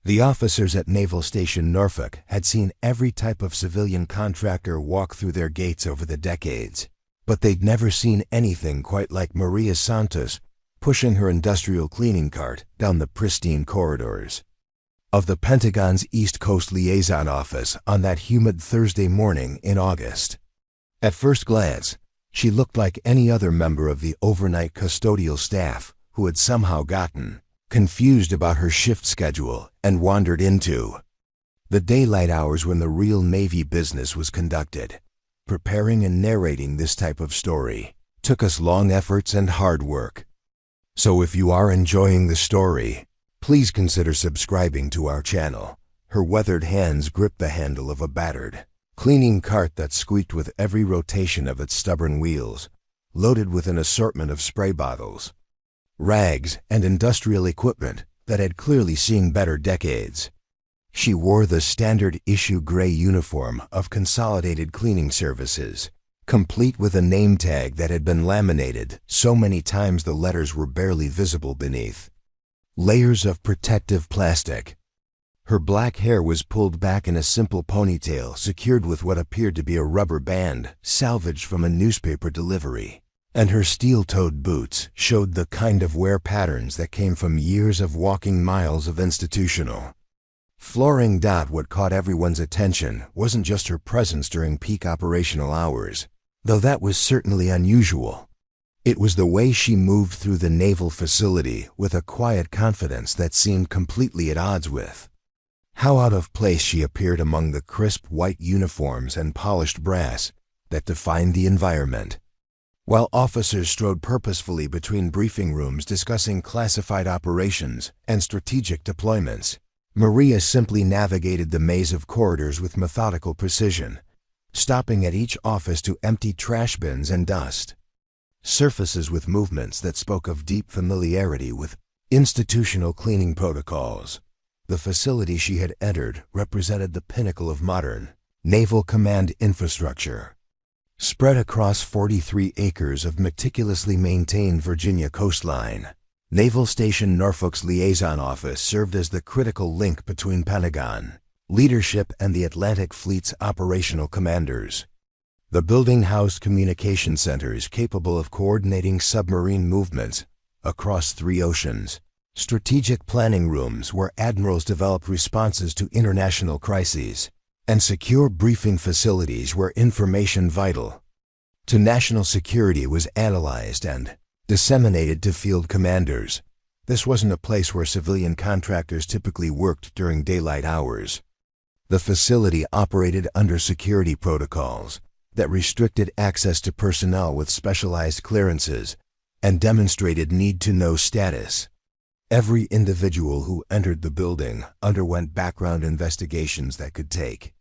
The officers at Naval Station Norfolk had seen every type of civilian contractor walk through their gates over the decades, but they'd never seen anything quite like Maria Santos pushing her industrial cleaning cart down the pristine corridors of the Pentagon's East Coast Liaison Office on that humid Thursday morning in August. At first glance, she looked like any other member of the overnight custodial staff who had somehow gotten confused about her shift schedule and wandered into the daylight hours when the real Navy business was conducted. Preparing and narrating this type of story took us long efforts and hard work. So if you are enjoying the story, please consider subscribing to our channel. Her weathered hands gripped the handle of a battered cleaning cart that squeaked with every rotation of its stubborn wheels, loaded with an assortment of spray bottles, rags, and industrial equipment that had clearly seen better decades. She wore the standard issue gray uniform of Consolidated Cleaning Services, complete with a name tag that had been laminated so many times the letters were barely visible beneath layers of protective plastic. Her black hair was pulled back in a simple ponytail secured with what appeared to be a rubber band salvaged from a newspaper delivery, and her steel-toed boots showed the kind of wear patterns that came from years of walking miles of institutional flooring. What caught everyone's attention wasn't just her presence during peak operational hours, though that was certainly unusual. It was the way she moved through the naval facility with a quiet confidence that seemed completely at odds with how out of place she appeared among the crisp white uniforms and polished brass that defined the environment. While officers strode purposefully between briefing rooms discussing classified operations and strategic deployments, Maria simply navigated the maze of corridors with methodical precision, stopping at each office to empty trash bins and dust surfaces with movements that spoke of deep familiarity with institutional cleaning protocols. The facility she had entered represented the pinnacle of modern naval command infrastructure. Spread across 43 acres of meticulously maintained Virginia coastline, Naval Station Norfolk's liaison office served as the critical link between Pentagon leadership and the Atlantic Fleet's operational commanders. The building housed communication centers capable of coordinating submarine movements across 3 oceans, strategic planning rooms where admirals developed responses to international crises, and secure briefing facilities where information vital to national security was analyzed and disseminated to field commanders. This wasn't a place where civilian contractors typically worked during daylight hours. The facility operated under security protocols that restricted access to personnel with specialized clearances and demonstrated need-to-know status. Every individual who entered the building underwent background investigations that could take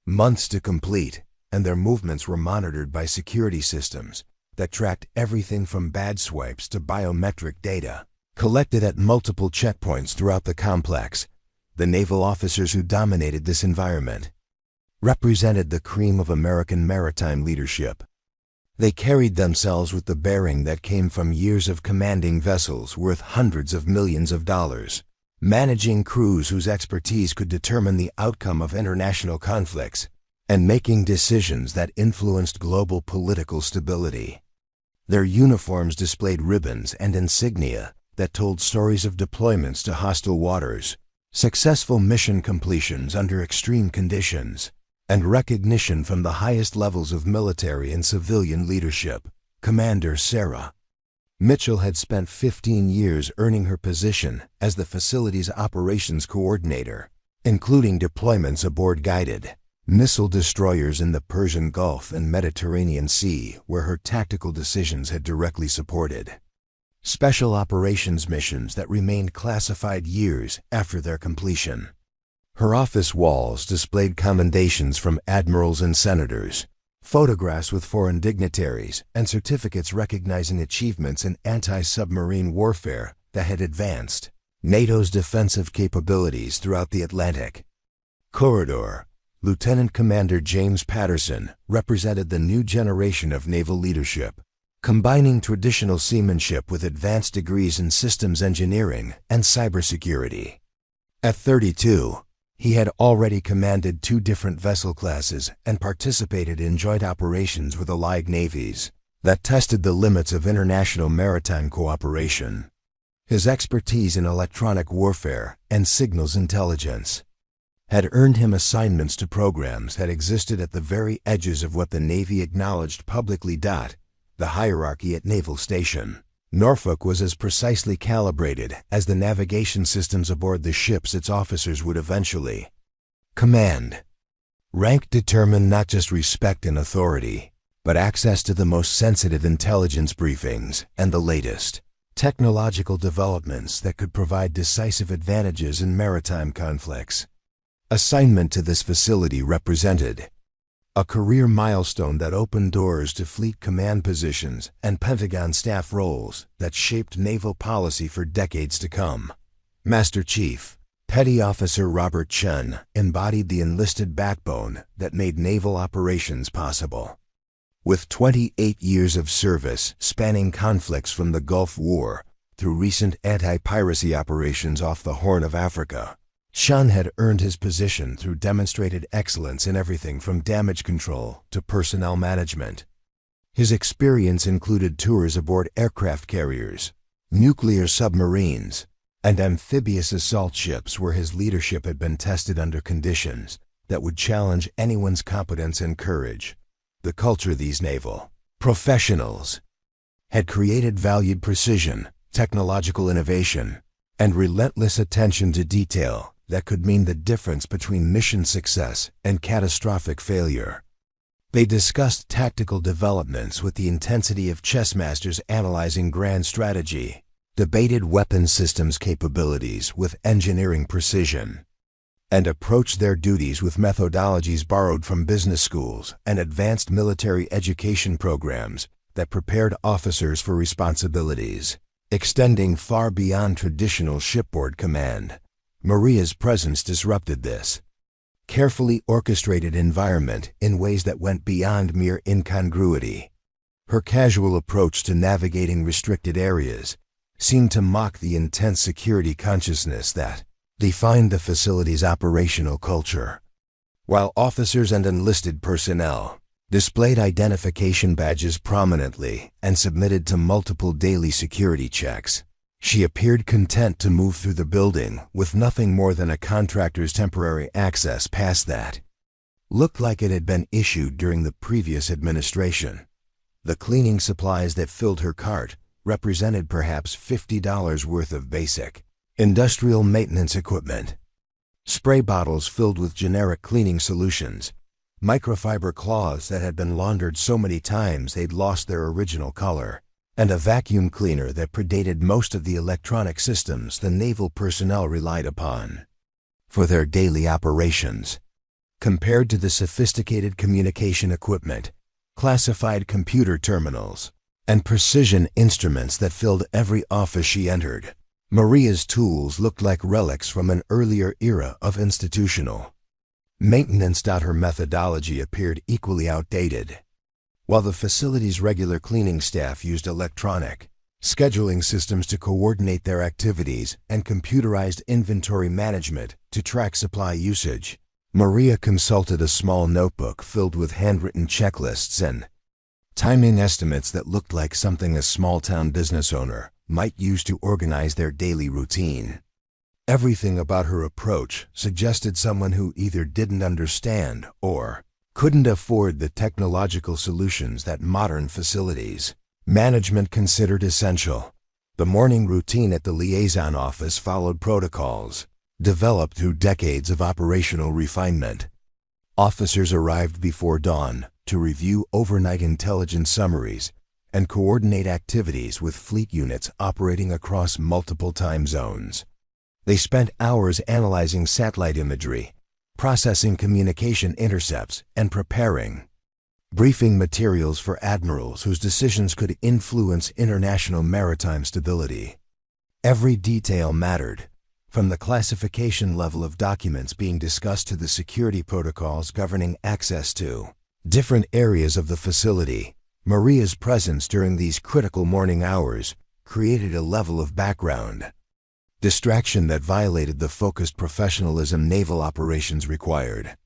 months to complete, and their movements were monitored by security systems that tracked everything from badge swipes to biometric data collected at multiple checkpoints throughout the complex. The naval officers who dominated this environment represented the cream of American maritime leadership. They carried themselves with the bearing that came from years of commanding vessels worth hundreds of millions of dollars, managing crews whose expertise could determine the outcome of international conflicts, and making decisions that influenced global political stability. Their uniforms displayed ribbons and insignia that told stories of deployments to hostile waters, successful mission completions under extreme conditions, and recognition from the highest levels of military and civilian leadership. Commander Sarah Mitchell had spent 15 years earning her position as the facility's operations coordinator, including deployments aboard guided missile destroyers in the Persian Gulf and Mediterranean Sea, where her tactical decisions had directly supported special operations missions that remained classified years after their completion. Her office walls displayed commendations from admirals and senators, photographs with foreign dignitaries, and certificates recognizing achievements in anti-submarine warfare that had advanced NATO's defensive capabilities throughout the Atlantic corridor. Lieutenant Commander James Patterson represented the new generation of naval leadership, combining traditional seamanship with advanced degrees in systems engineering and cybersecurity. At 32, he had already commanded 2 different vessel classes and participated in joint operations with allied navies that tested the limits of international maritime cooperation. His expertise in electronic warfare and signals intelligence had earned him assignments to programs that existed at the very edges of what the Navy acknowledged publicly. The hierarchy at Naval Station Norfolk was as precisely calibrated as the navigation systems aboard the ships its officers would eventually command. Rank determined not just respect and authority, but access to the most sensitive intelligence briefings and the latest technological developments that could provide decisive advantages in maritime conflicts. Assignment to this facility represented a career milestone that opened doors to fleet command positions and Pentagon staff roles that shaped naval policy for decades to come. Master Chief, Petty Officer Robert Chen, embodied the enlisted backbone that made naval operations possible. With 28 years of service spanning conflicts from the Gulf War through recent anti-piracy operations off the Horn of Africa, Chen had earned his position through demonstrated excellence in everything from damage control to personnel management. His experience included tours aboard aircraft carriers, nuclear submarines, and amphibious assault ships where his leadership had been tested under conditions that would challenge anyone's competence and courage. The culture these naval professionals had created valued precision, technological innovation, and relentless attention to detail that could mean the difference between mission success and catastrophic failure. They discussed tactical developments with the intensity of chess masters analyzing grand strategy, debated weapon systems capabilities with engineering precision, and approached their duties with methodologies borrowed from business schools and advanced military education programs that prepared officers for responsibilities extending far beyond traditional shipboard command. Maria's presence disrupted this carefully orchestrated environment in ways that went beyond mere incongruity. Her casual approach to navigating restricted areas seemed to mock the intense security consciousness that defined the facility's operational culture. While officers and enlisted personnel displayed identification badges prominently and submitted to multiple daily security checks, she appeared content to move through the building with nothing more than a contractor's temporary access pass that looked like it had been issued during the previous administration. The cleaning supplies that filled her cart represented perhaps $50 worth of basic industrial maintenance equipment. Spray bottles filled with generic cleaning solutions, microfiber cloths that had been laundered so many times they'd lost their original color, and a vacuum cleaner that predated most of the electronic systems the naval personnel relied upon for their daily operations. Compared to the sophisticated communication equipment, classified computer terminals, and precision instruments that filled every office she entered, Maria's tools looked like relics from an earlier era of institutional maintenance. Her methodology appeared equally outdated. While the facility's regular cleaning staff used electronic scheduling systems to coordinate their activities and computerized inventory management to track supply usage, Maria consulted a small notebook filled with handwritten checklists and timing estimates that looked like something a small-town business owner might use to organize their daily routine. Everything about her approach suggested someone who either didn't understand or couldn't afford the technological solutions that modern facilities management considered essential. The morning routine at the liaison office followed protocols developed through decades of operational refinement. Officers arrived before dawn to review overnight intelligence summaries and coordinate activities with fleet units operating across multiple time zones. They spent hours analyzing satellite imagery, processing communication intercepts, and preparing briefing materials for admirals whose decisions could influence international maritime stability. Every detail mattered, from the classification level of documents being discussed to the security protocols governing access to different areas of the facility. Maria's presence during these critical morning hours created a level of background distraction that violated the focused professionalism naval operations required.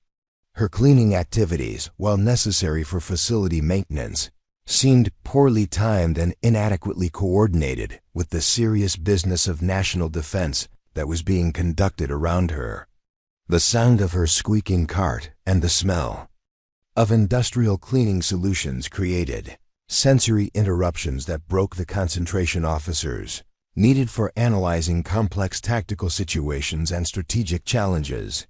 Her cleaning activities, while necessary for facility maintenance, seemed poorly timed and inadequately coordinated with the serious business of national defense that was being conducted around her. The sound of her squeaking cart and the smell of industrial cleaning solutions created sensory interruptions that broke the concentration officers needed for analyzing complex tactical situations and strategic challenges.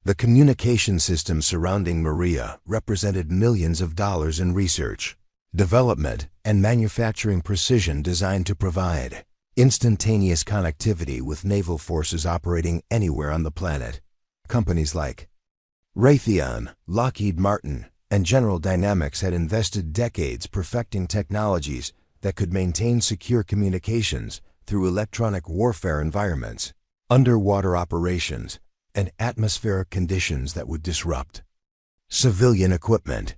The communication system surrounding Maria represented millions of dollars in research, development, and manufacturing precision designed to provide instantaneous connectivity with naval forces operating anywhere on the planet. Companies like Raytheon, Lockheed Martin, and General Dynamics had invested decades perfecting technologies that could maintain secure communications through electronic warfare environments, underwater operations, and atmospheric conditions that would disrupt civilian equipment.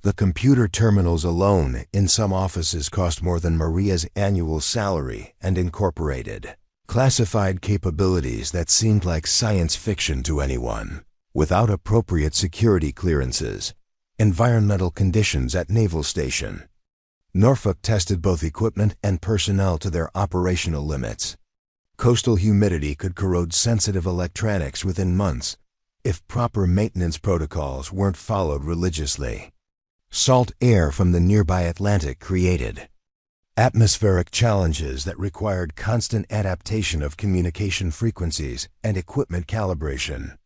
The computer terminals alone in some offices cost more than Maria's annual salary and incorporated classified capabilities that seemed like science fiction to anyone. Without appropriate security clearances, environmental conditions at Naval Station Norfolk tested both equipment and personnel to their operational limits. Coastal humidity could corrode sensitive electronics within months if proper maintenance protocols weren't followed religiously. Salt air from the nearby Atlantic created atmospheric challenges that required constant adaptation of communication frequencies and equipment calibration.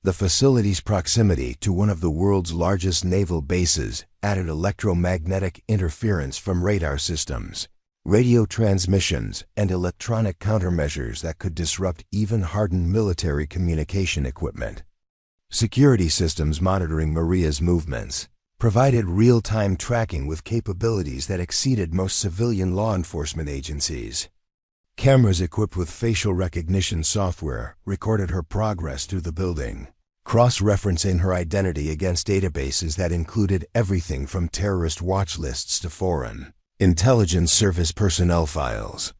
The facility's proximity to one of the world's largest naval bases added electromagnetic interference from radar systems, radio transmissions, and electronic countermeasures that could disrupt even hardened military communication equipment. Security systems monitoring Maria's movements provided real-time tracking with capabilities that exceeded most civilian law enforcement agencies. Cameras equipped with facial recognition software recorded her progress through the building, cross-referencing her identity against databases that included everything from terrorist watch lists to foreign intelligence service personnel files.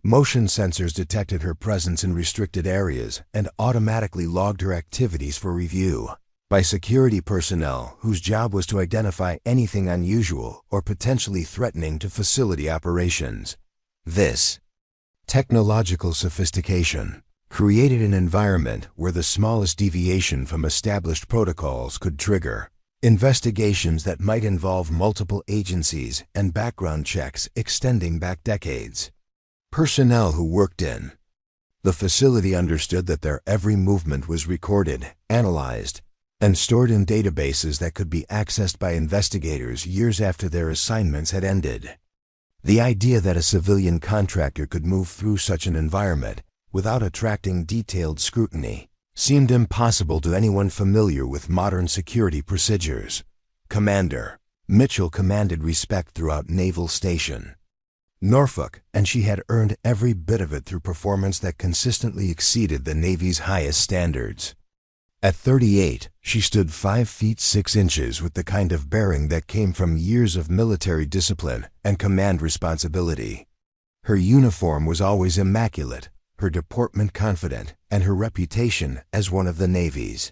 Motion sensors detected her presence in restricted areas and automatically logged her activities for review by security personnel whose job was to identify anything unusual or potentially threatening to facility operations. This technological sophistication created an environment where the smallest deviation from established protocols could trigger investigations that might involve multiple agencies and background checks extending back decades. Personnel who worked in the facility understood that their every movement was recorded, analyzed, and stored in databases that could be accessed by investigators years after their assignments had ended. The idea that a civilian contractor could move through such an environment without attracting detailed scrutiny seemed impossible to anyone familiar with modern security procedures. Commander Mitchell commanded respect throughout Naval Station Norfolk, and she had earned every bit of it through performance that consistently exceeded the Navy's highest standards. At 38, she stood 5 feet 6 inches with the kind of bearing that came from years of military discipline and command responsibility. Her uniform was always immaculate, her deportment confident, and her reputation as one of the Navy's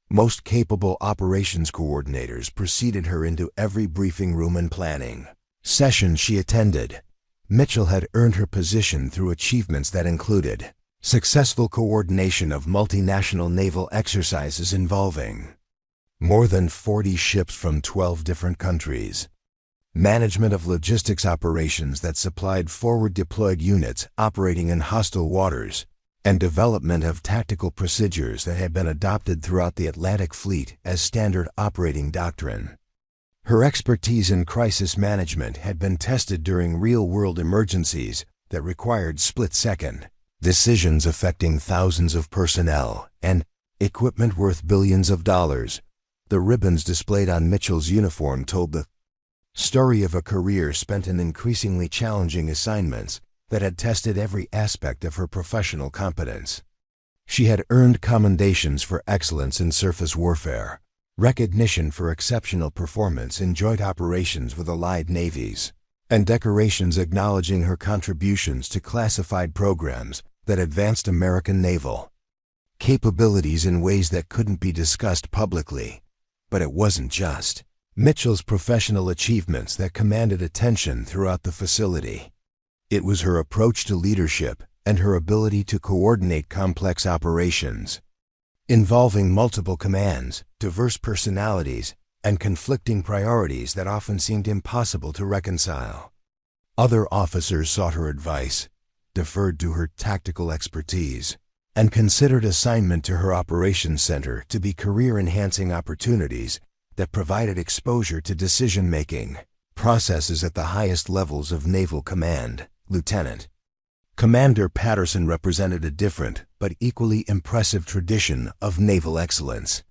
most capable operations coordinators preceded her into every briefing room and planning session she attended. Mitchell had earned her position through achievements that included successful coordination of multinational naval exercises involving more than 40 ships from 12 different countries, management of logistics operations that supplied forward-deployed units operating in hostile waters, and development of tactical procedures that had been adopted throughout the Atlantic Fleet as standard operating doctrine. Her expertise in crisis management had been tested during real-world emergencies that required split-second decisions affecting thousands of personnel and equipment worth billions of dollars. The ribbons displayed on Mitchell's uniform told the story of a career spent in increasingly challenging assignments that had tested every aspect of her professional competence. She had earned commendations for excellence in surface warfare, recognition for exceptional performance in joint operations with allied navies, and decorations acknowledging her contributions to classified programs that advanced American naval capabilities in ways that couldn't be discussed publicly. But it wasn't just Mitchell's professional achievements that commanded attention throughout the facility. It was her approach to leadership and her ability to coordinate complex operations involving multiple commands, diverse personalities, and conflicting priorities that often seemed impossible to reconcile. Other officers sought her advice, deferred to her tactical expertise, and considered assignment to her operations center to be career-enhancing opportunities that provided exposure to decision-making processes at the highest levels of naval command. Lieutenant Commander Patterson represented a different but equally impressive tradition of naval excellence.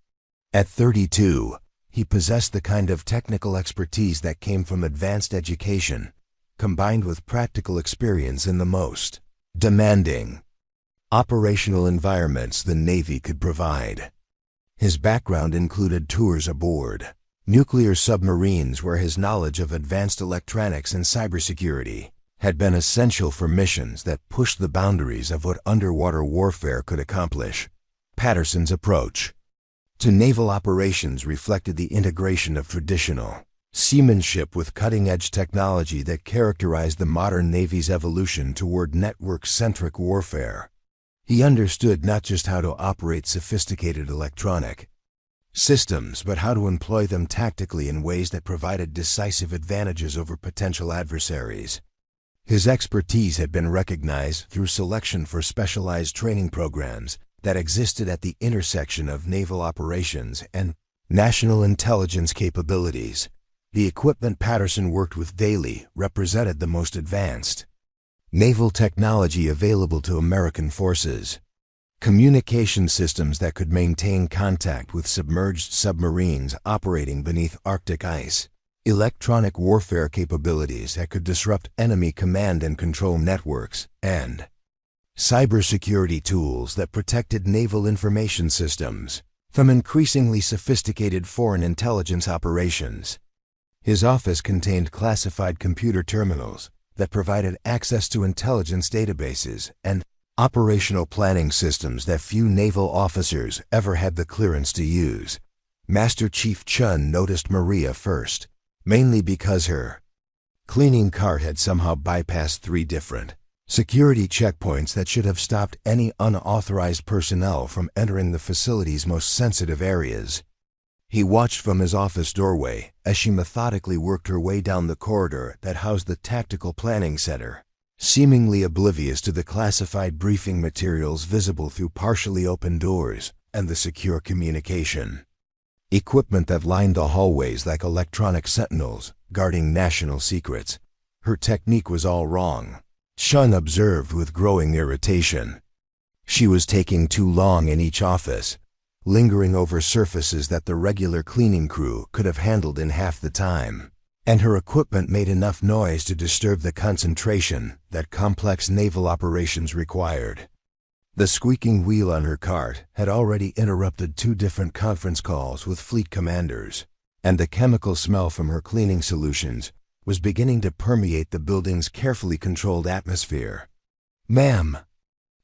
At 32, he possessed the kind of technical expertise that came from advanced education, combined with practical experience in the most demanding operational environments the Navy could provide. His background included tours aboard nuclear submarines where his knowledge of advanced electronics and cybersecurity had been essential for missions that pushed the boundaries of what underwater warfare could accomplish. Patterson's approach to naval operations reflected the integration of traditional seamanship with cutting-edge technology that characterized the modern Navy's evolution toward network-centric warfare. He understood not just how to operate sophisticated electronic systems, but how to employ them tactically in ways that provided decisive advantages over potential adversaries. His expertise had been recognized through selection for specialized training programs that existed at the intersection of naval operations and national intelligence capabilities. The equipment Patterson worked with daily represented the most advanced naval technology available to American forces. Communication systems that could maintain contact with submerged submarines operating beneath Arctic ice. Electronic warfare capabilities that could disrupt enemy command and control networks, and cybersecurity tools that protected naval information systems from increasingly sophisticated foreign intelligence operations. His office contained classified computer terminals that provided access to intelligence databases and operational planning systems that few naval officers ever had the clearance to use. Master Chief Chun noticed Maria first, mainly because her cleaning cart had somehow bypassed 3 different security checkpoints that should have stopped any unauthorized personnel from entering the facility's most sensitive areas. He watched from his office doorway as she methodically worked her way down the corridor that housed the Tactical Planning Center, seemingly oblivious to the classified briefing materials visible through partially open doors and the secure communication equipment that lined the hallways like electronic sentinels guarding national secrets. Her technique was all wrong, Chun observed with growing irritation. She was taking too long in each office, lingering over surfaces that the regular cleaning crew could have handled in half the time, and her equipment made enough noise to disturb the concentration that complex naval operations required. The squeaking wheel on her cart had already interrupted 2 different conference calls with fleet commanders, and the chemical smell from her cleaning solutions was beginning to permeate the building's carefully controlled atmosphere. "Ma'am,"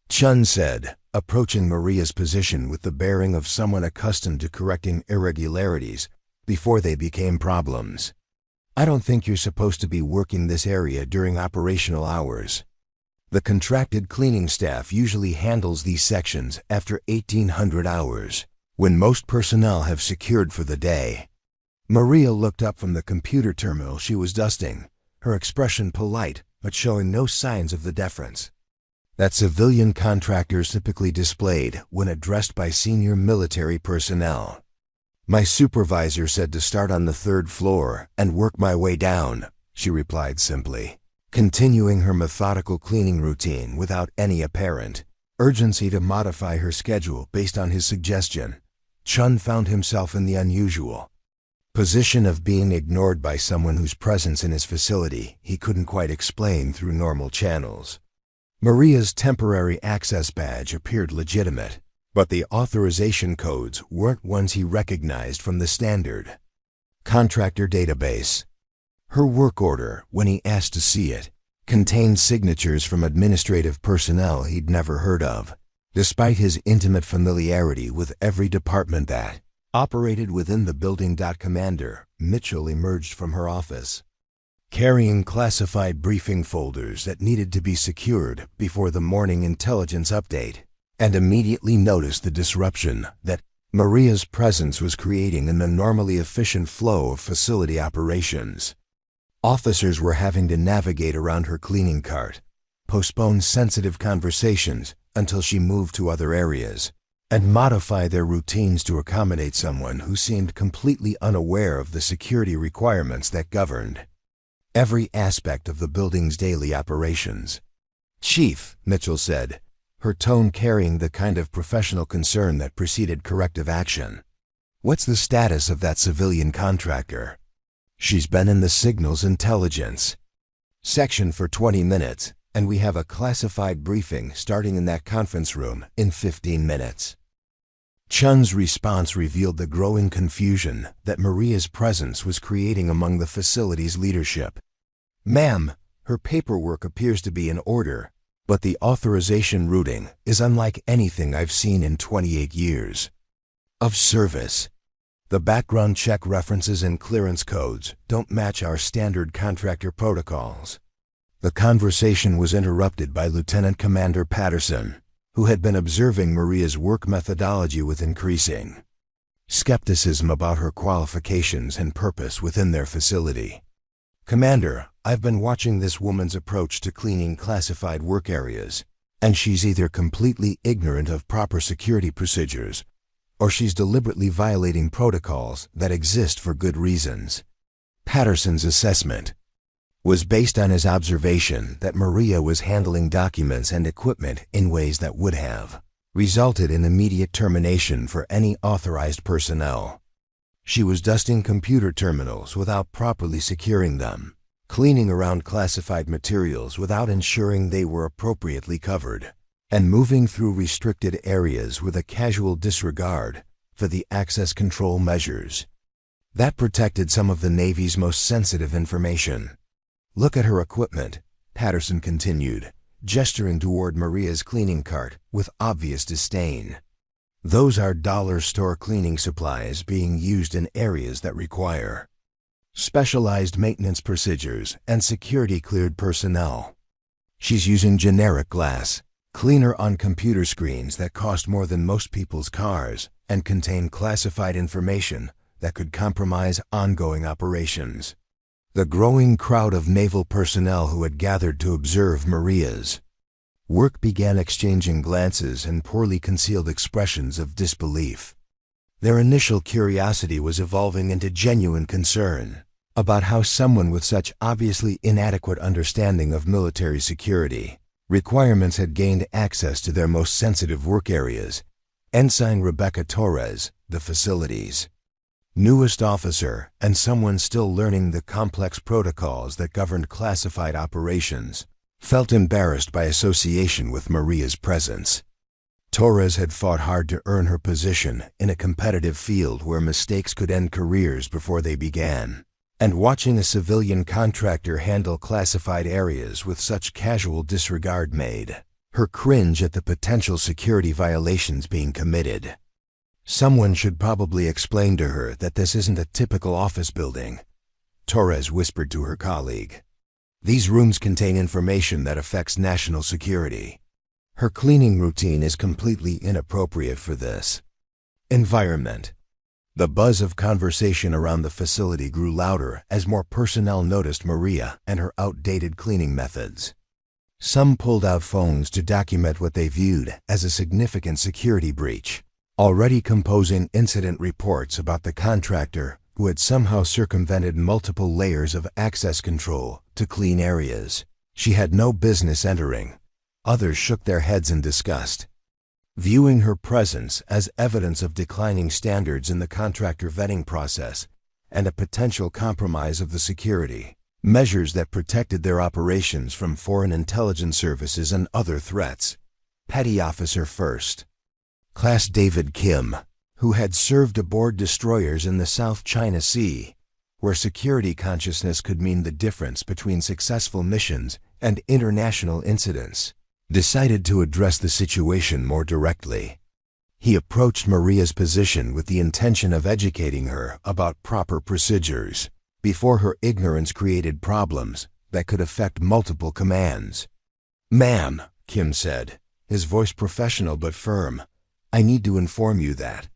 Chun said, approaching Maria's position with the bearing of someone accustomed to correcting irregularities before they became problems. "I don't think you're supposed to be working this area during operational hours. The contracted cleaning staff usually handles these sections after 1800 hours, when most personnel have secured for the day." Maria looked up from the computer terminal she was dusting, her expression polite but showing no signs of the deference that civilian contractors typically displayed when addressed by senior military personnel. "My supervisor said to start on the 3rd floor and work my way down," she replied simply, continuing her methodical cleaning routine without any apparent urgency to modify her schedule based on his suggestion. Chun found himself in the unusual position of being ignored by someone whose presence in his facility he couldn't quite explain through normal channels. Maria's temporary access badge appeared legitimate, but the authorization codes weren't ones he recognized from the standard contractor database. Her work order, when he asked to see it, contained signatures from administrative personnel he'd never heard of, despite his intimate familiarity with every department that operated within the building. Commander Mitchell emerged from her office, carrying classified briefing folders that needed to be secured before the morning intelligence update, and immediately noticed the disruption that Maria's presence was creating in the normally efficient flow of facility operations. Officers were having to navigate around her cleaning cart, postpone sensitive conversations until she moved to other areas, and modify their routines to accommodate someone who seemed completely unaware of the security requirements that governed every aspect of the building's daily operations. "Chief," Mitchell said, her tone carrying the kind of professional concern that preceded corrective action, "what's the status of that civilian contractor?" "She's been in the signals intelligence section for 20 minutes, and we have a classified briefing starting in that conference room in 15 minutes. Chun's response revealed the growing confusion that Maria's presence was creating among the facility's leadership. "Ma'am, her paperwork appears to be in order, but the authorization routing is unlike anything I've seen in 28 years of service. The background check references and clearance codes don't match our standard contractor protocols." The conversation was interrupted by Lieutenant Commander Patterson, who had been observing Maria's work methodology with increasing skepticism about her qualifications and purpose within their facility. "Commander, I've been watching this woman's approach to cleaning classified work areas, and she's either completely ignorant of proper security procedures, or she's deliberately violating protocols that exist for good reasons." Patterson's assessment was based on his observation that Maria was handling documents and equipment in ways that would have resulted in immediate termination for any authorized personnel. She was dusting computer terminals without properly securing them, cleaning around classified materials without ensuring they were appropriately covered, and moving through restricted areas with a casual disregard for the access control measures that protected some of the Navy's most sensitive information. "Look at her equipment," Patterson continued, gesturing toward Maria's cleaning cart with obvious disdain. "Those are dollar store cleaning supplies being used in areas that require specialized maintenance procedures and security-cleared personnel. She's using generic glass cleaner on computer screens that cost more than most people's cars and contain classified information that could compromise ongoing operations." The growing crowd of naval personnel who had gathered to observe Maria's work began exchanging glances and poorly concealed expressions of disbelief. Their initial curiosity was evolving into genuine concern about how someone with such obviously inadequate understanding of military security requirements had gained access to their most sensitive work areas. Ensign Rebecca Torres, the facility's newest officer and someone still learning the complex protocols that governed classified operations, felt embarrassed by association with Maria's presence. Torres had fought hard to earn her position in a competitive field where mistakes could end careers before they began, and watching a civilian contractor handle classified areas with such casual disregard made her cringe at the potential security violations being committed. "Someone should probably explain to her that this isn't a typical office building," Torres whispered to her colleague. "These rooms contain information that affects national security. Her cleaning routine is completely inappropriate for this environment." The buzz of conversation around the facility grew louder as more personnel noticed Maria and her outdated cleaning methods. Some pulled out phones to document what they viewed as a significant security breach, already composing incident reports about the contractor who had somehow circumvented multiple layers of access control to clean areas she had no business entering. Others shook their heads in disgust, viewing her presence as evidence of declining standards in the contractor vetting process and a potential compromise of the security measures that protected their operations from foreign intelligence services and other threats. Petty Officer First Class David Kim, who had served aboard destroyers in the South China Sea, where security consciousness could mean the difference between successful missions and international incidents, decided to address the situation more directly. He approached Maria's position with the intention of educating her about proper procedures before her ignorance created problems that could affect multiple commands. "Ma'am," Kim said, his voice professional but firm, "I need to inform you that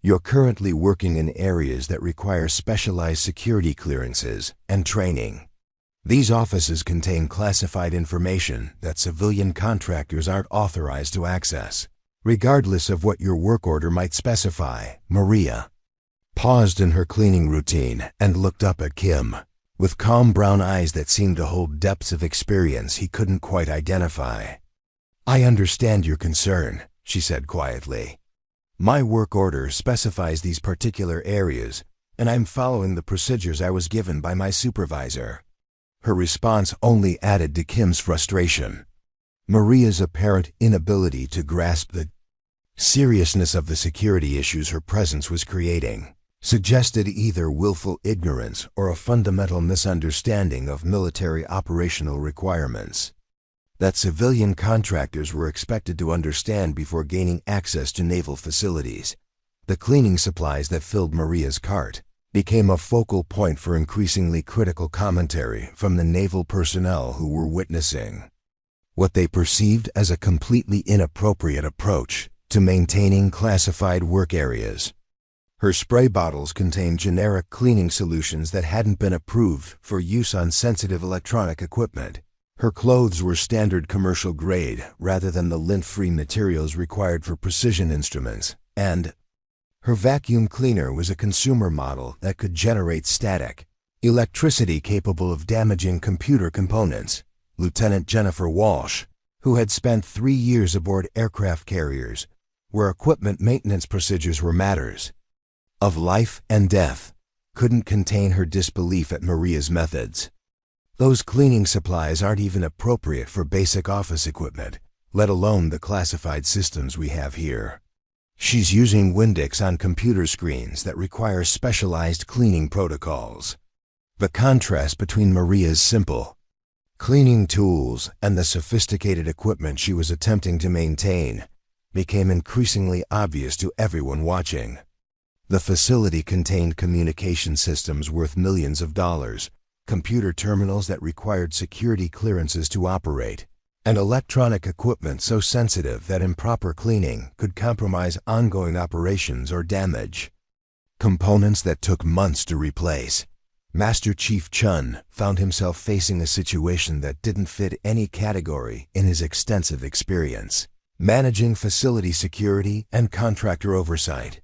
you're currently working in areas that require specialized security clearances and training. These offices contain classified information that civilian contractors aren't authorized to access, regardless of what your work order might specify." Maria paused in her cleaning routine and looked up at Kim, with calm brown eyes that seemed to hold depths of experience he couldn't quite identify. "I understand your concern," she said quietly. "My work order specifies these particular areas, and I'm following the procedures I was given by my supervisor." Her response only added to Kim's frustration. Maria's apparent inability to grasp the seriousness of the security issues her presence was creating suggested either willful ignorance or a fundamental misunderstanding of military operational requirements that civilian contractors were expected to understand before gaining access to naval facilities. The cleaning supplies that filled Maria's cart became a focal point for increasingly critical commentary from the naval personnel who were witnessing what they perceived as a completely inappropriate approach to maintaining classified work areas. Her spray bottles contained generic cleaning solutions that hadn't been approved for use on sensitive electronic equipment. Her clothes were standard commercial grade rather than the lint-free materials required for precision instruments, and her vacuum cleaner was a consumer model that could generate static electricity capable of damaging computer components. Lieutenant Jennifer Walsh, who had spent 3 years aboard aircraft carriers, where equipment maintenance procedures were matters of life and death, couldn't contain her disbelief at Maria's methods. "Those cleaning supplies aren't even appropriate for basic office equipment, let alone the classified systems we have here. She's using Windex on computer screens that require specialized cleaning protocols." The contrast between Maria's simple cleaning tools and the sophisticated equipment she was attempting to maintain became increasingly obvious to everyone watching. The facility contained communication systems worth millions of dollars, computer terminals that required security clearances to operate, and electronic equipment so sensitive that improper cleaning could compromise ongoing operations or damage components that took months to replace. Master Chief Chun found himself facing a situation that didn't fit any category in his extensive experience managing facility security and contractor oversight.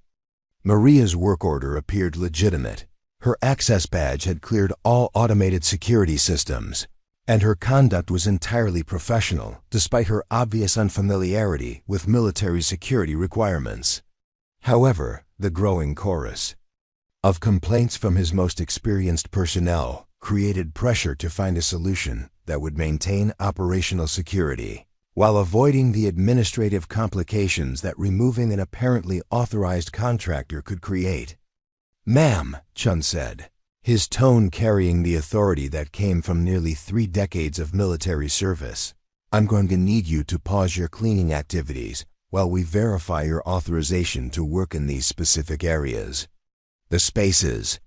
Maria's work order appeared legitimate. Her access badge had cleared all automated security systems, and her conduct was entirely professional despite her obvious unfamiliarity with military security requirements. However, the growing chorus of complaints from his most experienced personnel created pressure to find a solution that would maintain operational security while avoiding the administrative complications that removing an apparently authorized contractor could create. "Ma'am," Chun said, his tone carrying the authority that came from nearly 3 decades of military service, "I'm going to need you to pause your cleaning activities while we verify your authorization to work in these specific areas. The spaces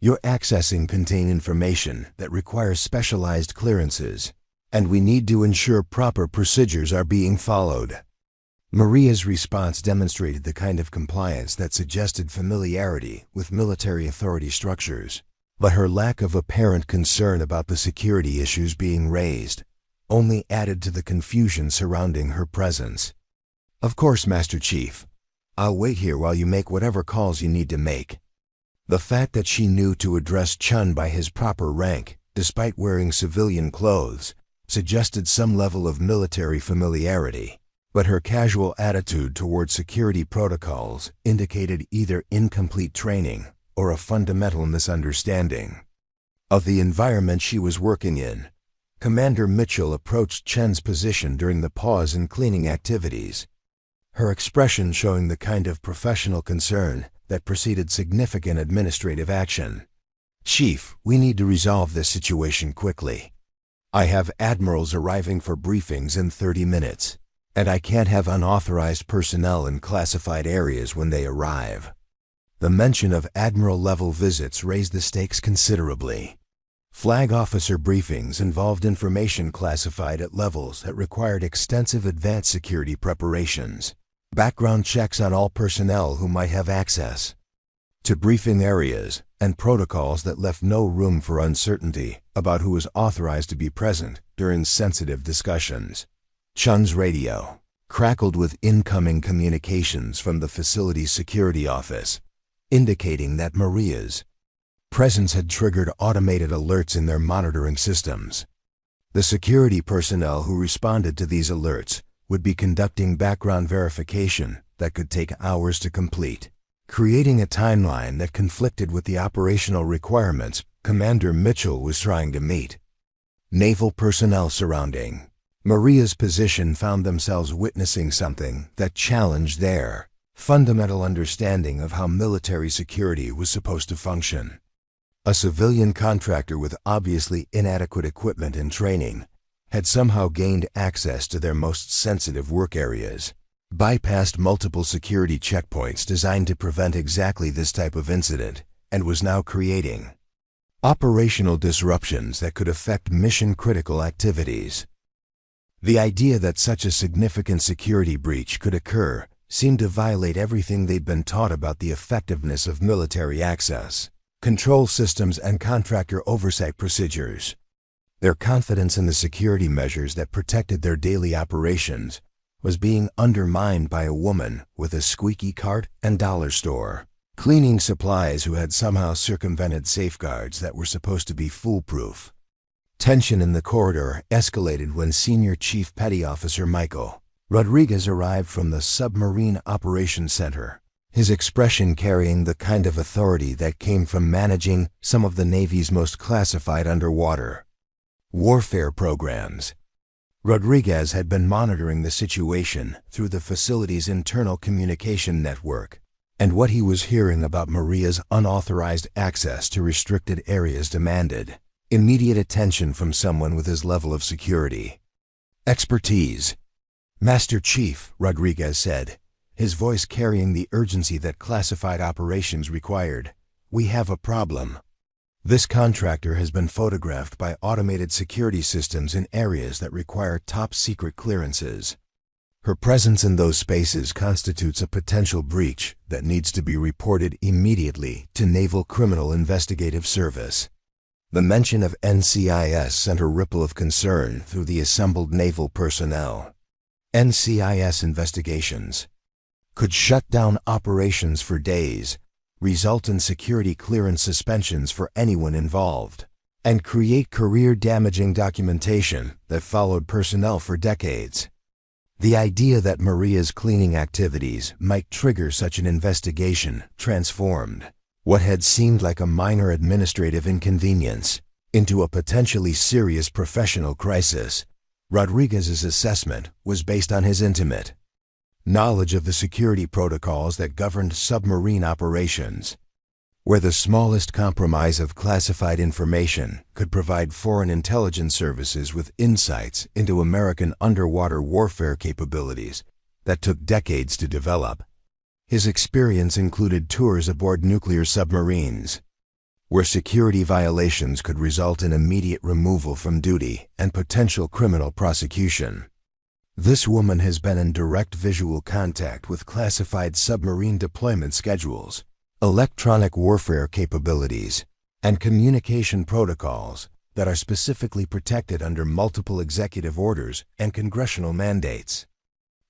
you're accessing contain information that requires specialized clearances, and we need to ensure proper procedures are being followed." Maria's response demonstrated the kind of compliance that suggested familiarity with military authority structures, but her lack of apparent concern about the security issues being raised only added to the confusion surrounding her presence. "Of course, Master Chief. I'll wait here while you make whatever calls you need to make." The fact that she knew to address Chun by his proper rank, despite wearing civilian clothes, suggested some level of military familiarity, but her casual attitude toward security protocols indicated either incomplete training or a fundamental misunderstanding of the environment she was working in. Commander Mitchell approached Chen's position during the pause in cleaning activities, her expression showing the kind of professional concern that preceded significant administrative action. Chief, we need to resolve this situation quickly. I have admirals arriving for briefings in 30 minutes, and I can't have unauthorized personnel in classified areas when they arrive. The mention of admiral-level visits raised the stakes considerably. Flag officer briefings involved information classified at levels that required extensive advanced security preparations, background checks on all personnel who might have access to briefing areas, and protocols that left no room for uncertainty about who was authorized to be present during sensitive discussions. Chun's radio crackled with incoming communications from the facility's security office, indicating that Maria's presence had triggered automated alerts in their monitoring systems. The security personnel who responded to these alerts would be conducting background verification that could take hours to complete, creating a timeline that conflicted with the operational requirements Commander Mitchell was trying to meet. Naval personnel surrounding Maria's position found themselves witnessing something that challenged their fundamental understanding of how military security was supposed to function. A civilian contractor with obviously inadequate equipment and training had somehow gained access to their most sensitive work areas, bypassed multiple security checkpoints designed to prevent exactly this type of incident, and was now creating operational disruptions that could affect mission-critical activities. The idea that such a significant security breach could occur seemed to violate everything they'd been taught about the effectiveness of military access control systems and contractor oversight procedures. Their confidence in the security measures that protected their daily operations was being undermined by a woman with a squeaky cart and dollar store cleaning supplies who had somehow circumvented safeguards that were supposed to be foolproof. Tension in the corridor escalated when Senior Chief Petty Officer Michael Rodriguez arrived from the Submarine Operations Center, his expression carrying the kind of authority that came from managing some of the Navy's most classified underwater warfare programs. Rodriguez had been monitoring the situation through the facility's internal communication network, and what he was hearing about Maria's unauthorized access to restricted areas demanded immediate attention from someone with his level of security expertise. "Master Chief," Rodriguez said, his voice carrying the urgency that classified operations required, "we have a problem. This contractor has been photographed by automated security systems in areas that require top-secret clearances. Her presence in those spaces constitutes a potential breach that needs to be reported immediately to Naval Criminal Investigative Service." The mention of NCIS sent a ripple of concern through the assembled naval personnel. NCIS investigations could shut down operations for days, result in security clearance suspensions for anyone involved, and create career-damaging documentation that followed personnel for decades. The idea that Maria's cleaning activities might trigger such an investigation transformed what had seemed like a minor administrative inconvenience into a potentially serious professional crisis. Rodriguez's assessment was based on his intimate knowledge of the security protocols that governed submarine operations, where the smallest compromise of classified information could provide foreign intelligence services with insights into American underwater warfare capabilities that took decades to develop. His experience included tours aboard nuclear submarines, where security violations could result in immediate removal from duty and potential criminal prosecution. This woman has been in direct visual contact with classified submarine deployment schedules, electronic warfare capabilities, and communication protocols that are specifically protected under multiple executive orders and congressional mandates.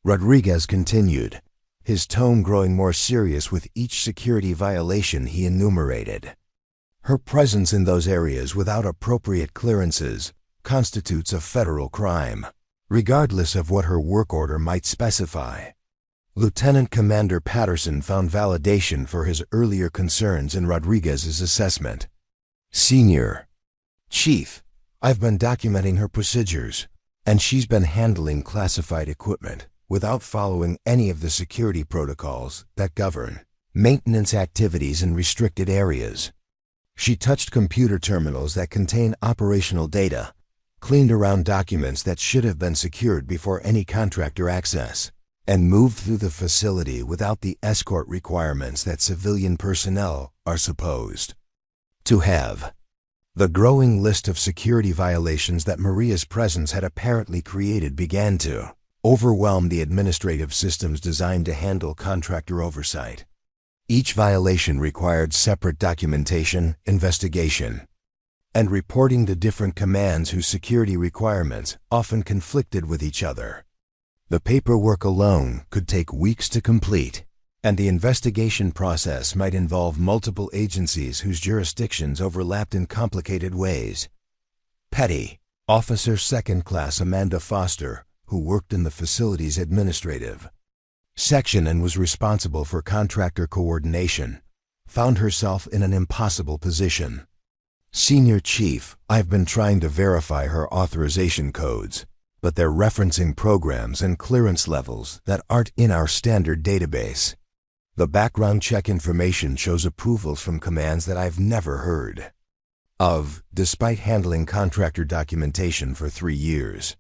Rodriguez continued, his tone growing more serious with each security violation he enumerated. Her presence in those areas without appropriate clearances constitutes a federal crime, regardless of what her work order might specify. Lieutenant Commander Patterson found validation for his earlier concerns in Rodriguez's assessment. "Senior Chief, I've been documenting her procedures, and she's been handling classified equipment without following any of the security protocols that govern maintenance activities in restricted areas. She touched computer terminals that contain operational data, cleaned around documents that should have been secured before any contractor access, and moved through the facility without the escort requirements that civilian personnel are supposed to have. The growing list of security violations that Maria's presence had apparently created began to overwhelm the administrative systems designed to handle contractor oversight. Each violation required separate documentation, investigation, and reporting to different commands whose security requirements often conflicted with each other. The paperwork alone could take weeks to complete, and the investigation process might involve multiple agencies whose jurisdictions overlapped in complicated ways. Petty Officer Second Class Amanda Foster, who worked in the facility's administrative section and was responsible for contractor coordination, found herself in an impossible position. Senior Chief, I've been trying to verify her authorization codes, but they're referencing programs and clearance levels that aren't in our standard database. The background check information shows approvals from commands that I've never heard of, despite handling contractor documentation for 3 years.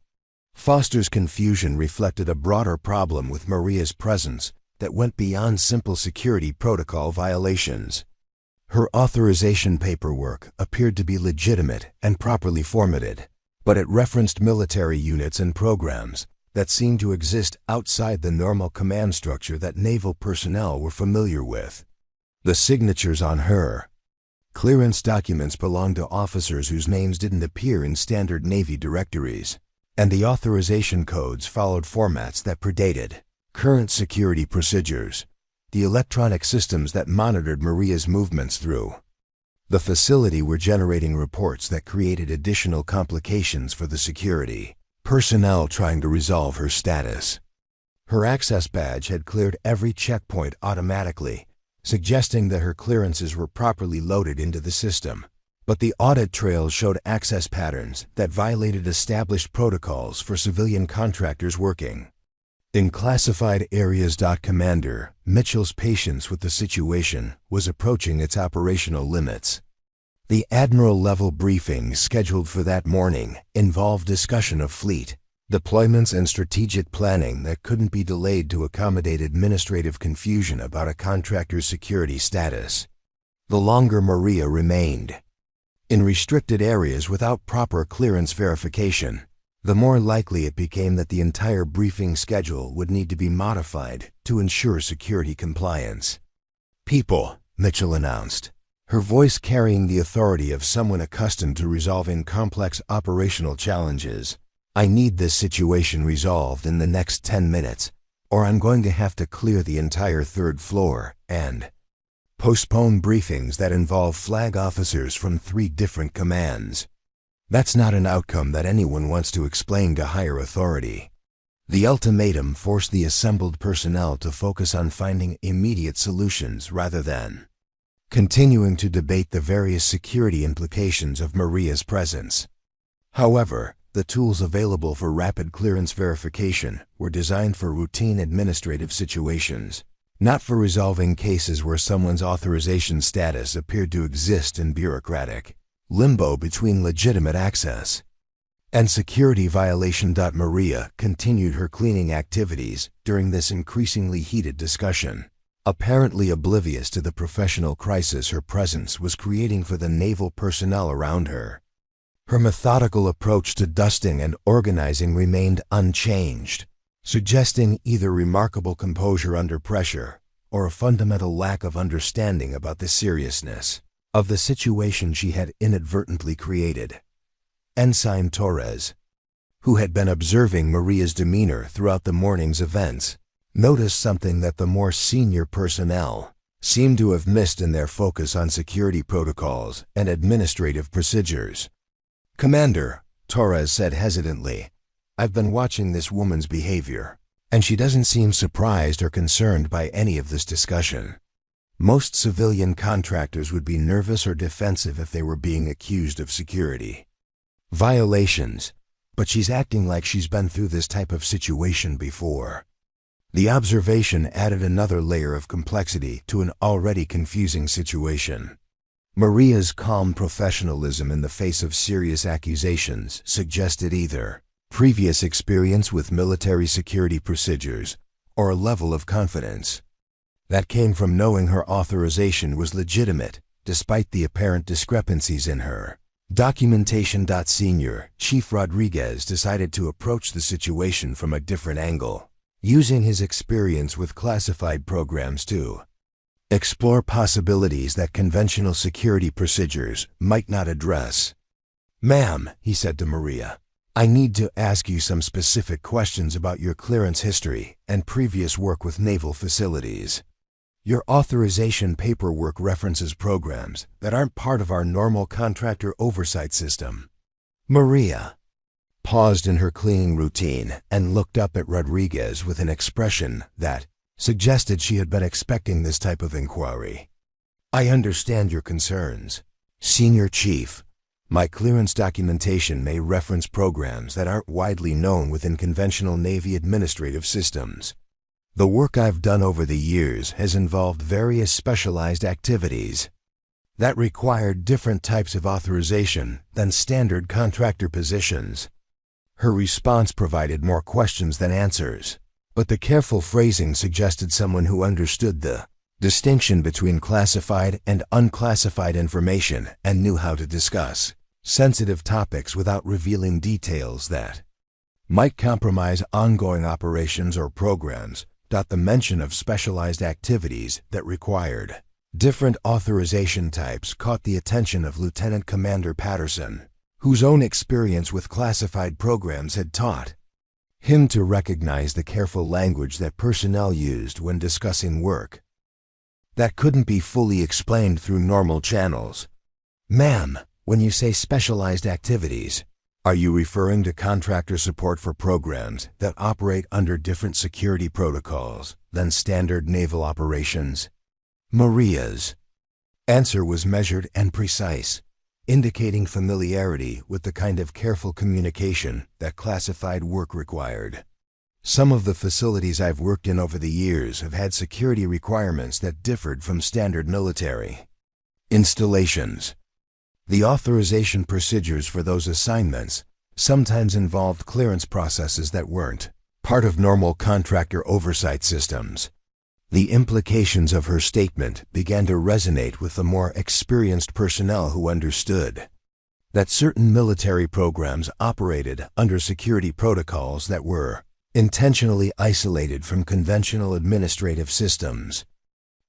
Foster's confusion reflected a broader problem with Maria's presence that went beyond simple security protocol violations. Her authorization paperwork appeared to be legitimate and properly formatted, but it referenced military units and programs that seemed to exist outside the normal command structure that naval personnel were familiar with. The signatures on her clearance documents belonged to officers whose names didn't appear in standard Navy directories, and the authorization codes followed formats that predated current security procedures, the electronic systems that monitored Maria's movements through the facility were generating reports that created additional complications for the security personnel trying to resolve her status. Her access badge had cleared every checkpoint automatically, suggesting that her clearances were properly loaded into the system. But the audit trail showed access patterns that violated established protocols for civilian contractors working in classified areas. Commander Mitchell's patience with the situation was approaching its operational limits. The Admiral-level briefing scheduled for that morning involved discussion of fleet deployments and strategic planning that couldn't be delayed to accommodate administrative confusion about a contractor's security status. The longer Maria remained in restricted areas without proper clearance verification, the more likely it became that the entire briefing schedule would need to be modified to ensure security compliance. "People," Mitchell announced, her voice carrying the authority of someone accustomed to resolving complex operational challenges. "I need this situation resolved in the next 10 minutes, or I'm going to have to clear the entire 3rd floor and postpone briefings that involve flag officers from 3 different commands." That's not an outcome that anyone wants to explain to higher authority. The ultimatum forced the assembled personnel to focus on finding immediate solutions rather than continuing to debate the various security implications of Maria's presence. However, the tools available for rapid clearance verification were designed for routine administrative situations, not for resolving cases where someone's authorization status appeared to exist in bureaucratic limbo between legitimate access and security violation. Maria continued her cleaning activities during this increasingly heated discussion, apparently oblivious to the professional crisis her presence was creating for the naval personnel around her. Her methodical approach to dusting and organizing remained unchanged, suggesting either remarkable composure under pressure or a fundamental lack of understanding about the seriousness of the situation she had inadvertently created. Ensign Torres, who had been observing Maria's demeanor throughout the morning's events, noticed something that the more senior personnel seemed to have missed in their focus on security protocols and administrative procedures. "Commander," Torres said hesitantly, "I've been watching this woman's behavior, and she doesn't seem surprised or concerned by any of this discussion. Most civilian contractors would be nervous or defensive if they were being accused of security violations, but she's acting like she's been through this type of situation before." The observation added another layer of complexity to an already confusing situation. Maria's calm professionalism in the face of serious accusations suggested either previous experience with military security procedures or a level of confidence that came from knowing her authorization was legitimate despite the apparent discrepancies in her documentation. Senior Chief Rodriguez decided to approach the situation from a different angle, using his experience with classified programs to explore possibilities that conventional security procedures might not address. "Ma'am," he said to Maria, "I need to ask you some specific questions about your clearance history and previous work with naval facilities. Your authorization paperwork references programs that aren't part of our normal contractor oversight system." Maria paused in her cleaning routine and looked up at Rodriguez with an expression that suggested she had been expecting this type of inquiry. "I understand your concerns, Senior Chief. My clearance documentation may reference programs that aren't widely known within conventional Navy administrative systems. The work I've done over the years has involved various specialized activities that required different types of authorization than standard contractor positions." Her response provided more questions than answers, but the careful phrasing suggested someone who understood the distinction between classified and unclassified information and knew how to discuss sensitive topics without revealing details that might compromise ongoing operations or programs. The mention of specialized activities that required different authorization types caught the attention of Lieutenant Commander Patterson, whose own experience with classified programs had taught him to recognize the careful language that personnel used when discussing work that couldn't be fully explained through normal channels. "Ma'am, when you say specialized activities, are you referring to contractor support for programs that operate under different security protocols than standard naval operations?" Maria's answer was measured and precise, indicating familiarity with the kind of careful communication that classified work required. "Some of the facilities I've worked in over the years have had security requirements that differed from standard military installations. The authorization procedures for those assignments sometimes involved clearance processes that weren't part of normal contractor oversight systems." The implications of her statement began to resonate with the more experienced personnel who understood that certain military programs operated under security protocols that were intentionally isolated from conventional administrative systems.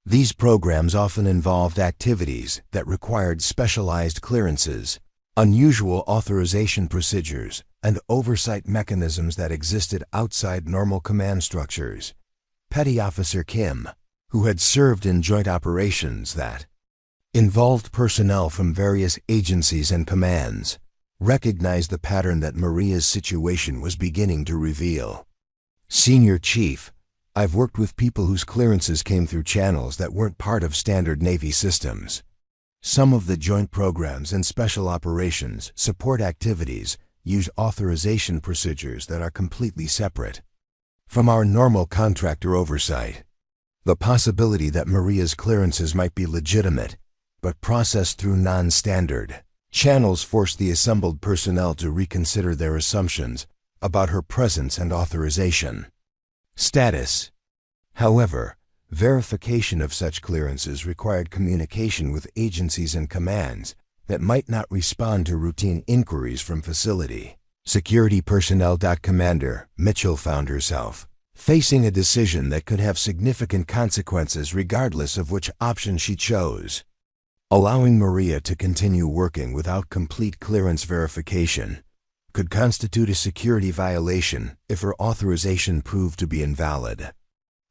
These programs often involved activities that required specialized clearances, unusual authorization procedures, and oversight mechanisms that existed outside normal command structures. Petty Officer Kim, who had served in joint operations that involved personnel from various agencies and commands, recognized the pattern that Maria's situation was beginning to reveal. "Senior Chief, I've worked with people whose clearances came through channels that weren't part of standard Navy systems. Some of the joint programs and special operations support activities use authorization procedures that are completely separate from our normal contractor oversight. The possibility that Maria's clearances might be legitimate, but processed through non-standard channels forced the assembled personnel to reconsider their assumptions about her presence and authorization status. However, verification of such clearances required communication with agencies and commands that might not respond to routine inquiries from facility security personnel. Commander Mitchell found herself facing a decision that could have significant consequences regardless of which option she chose. Allowing Maria to continue working without complete clearance verification could constitute a security violation if her authorization proved to be invalid.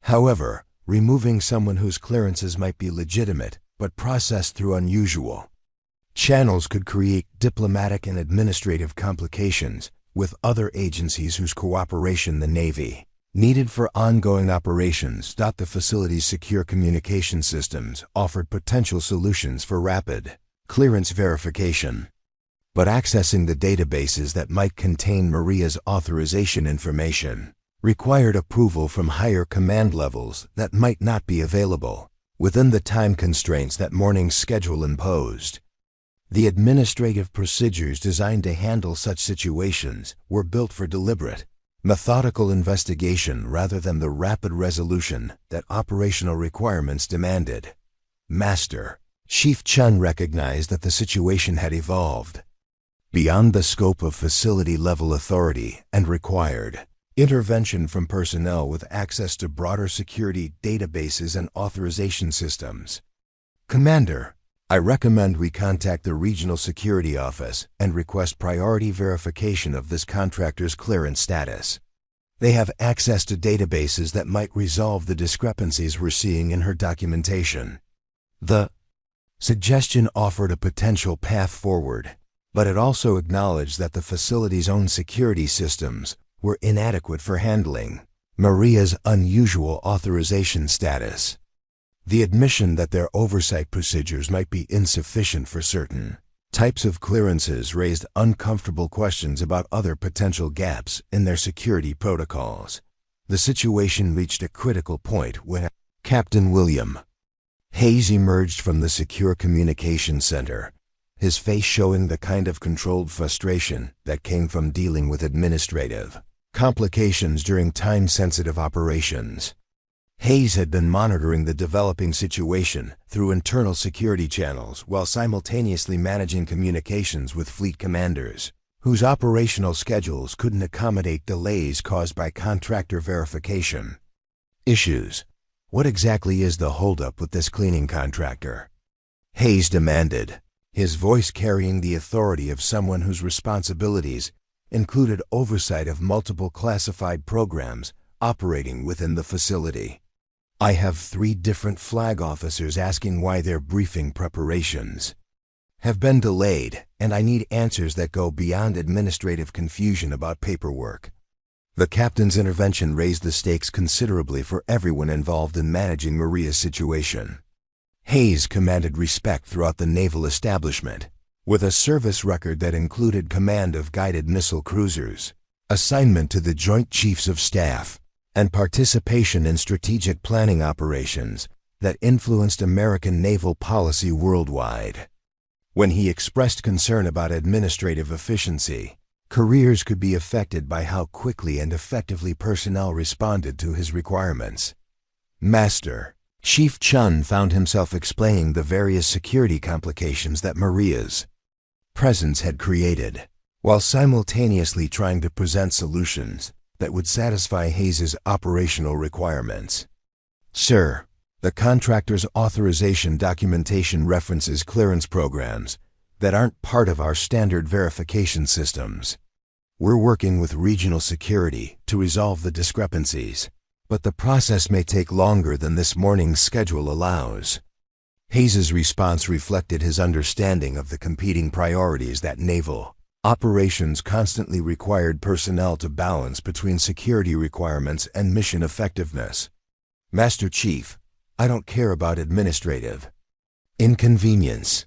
However, removing someone whose clearances might be legitimate but processed through unusual channels could create diplomatic and administrative complications with other agencies whose cooperation the Navy needed for ongoing operations. The facility's secure communication systems offered potential solutions for rapid clearance verification, but accessing the databases that might contain Maria's authorization information required approval from higher command levels that might not be available within the time constraints that morning's schedule imposed. The administrative procedures designed to handle such situations were built for deliberate, methodical investigation rather than the rapid resolution that operational requirements demanded. Master Chief Chun recognized that the situation had evolved beyond the scope of facility-level authority and required intervention from personnel with access to broader security databases and authorization systems. Commander, I recommend we contact the Regional Security Office and request priority verification of this contractor's clearance status. They have access to databases that might resolve the discrepancies we're seeing in her documentation. The suggestion offered a potential path forward, but it also acknowledged that the facility's own security systems were inadequate for handling Maria's unusual authorization status. The admission that their oversight procedures might be insufficient for certain types of clearances raised uncomfortable questions about other potential gaps in their security protocols. The situation reached a critical point when Captain William Hayes emerged from the Secure Communications Center, his face showing the kind of controlled frustration that came from dealing with administrative complications during time-sensitive operations. Hayes had been monitoring the developing situation through internal security channels while simultaneously managing communications with fleet commanders, whose operational schedules couldn't accommodate delays caused by contractor verification issues. What exactly is the holdup with this cleaning contractor? Hayes demanded, his voice carrying the authority of someone whose responsibilities included oversight of multiple classified programs operating within the facility. I have 3 different flag officers asking why their briefing preparations have been delayed, and I need answers that go beyond administrative confusion about paperwork. The captain's intervention raised the stakes considerably for everyone involved in managing Maria's situation. Hayes commanded respect throughout the naval establishment, with a service record that included command of guided missile cruisers, assignment to the Joint Chiefs of Staff, and participation in strategic planning operations that influenced American naval policy worldwide. When he expressed concern about administrative efficiency, careers could be affected by how quickly and effectively personnel responded to his requirements. Master Chief Chun found himself explaining the various security complications that Maria's presence had created, while simultaneously trying to present solutions that would satisfy Hayes's operational requirements. Sir, the contractor's authorization documentation references clearance programs that aren't part of our standard verification systems. We're working with regional security to resolve the discrepancies, but the process may take longer than this morning's schedule allows. Hayes's response reflected his understanding of the competing priorities that naval operations constantly required personnel to balance between security requirements and mission effectiveness. Master Chief, I don't care about administrative inconvenience.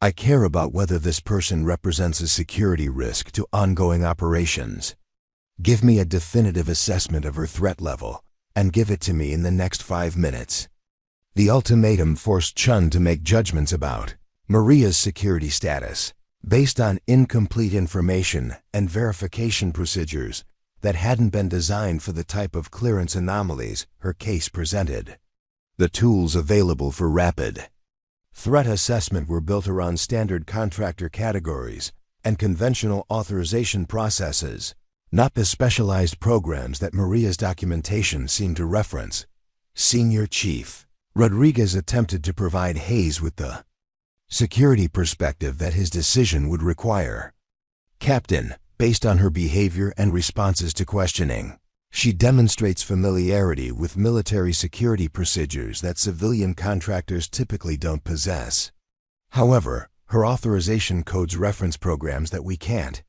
I care about whether this person represents a security risk to ongoing operations. Give me a definitive assessment of her threat level, and give it to me in the next 5 minutes. The ultimatum forced Chun to make judgments about Maria's security status, based on incomplete information and verification procedures that hadn't been designed for the type of clearance anomalies her case presented. The tools available for rapid threat assessment were built around standard contractor categories and conventional authorization processes, not the specialized programs that Maria's documentation seemed to reference. Senior Chief Rodriguez attempted to provide Hayes with the security perspective that his decision would require. Captain, based on her behavior and responses to questioning, she demonstrates familiarity with military security procedures that civilian contractors typically don't possess. However, her authorization codes reference programs that we can't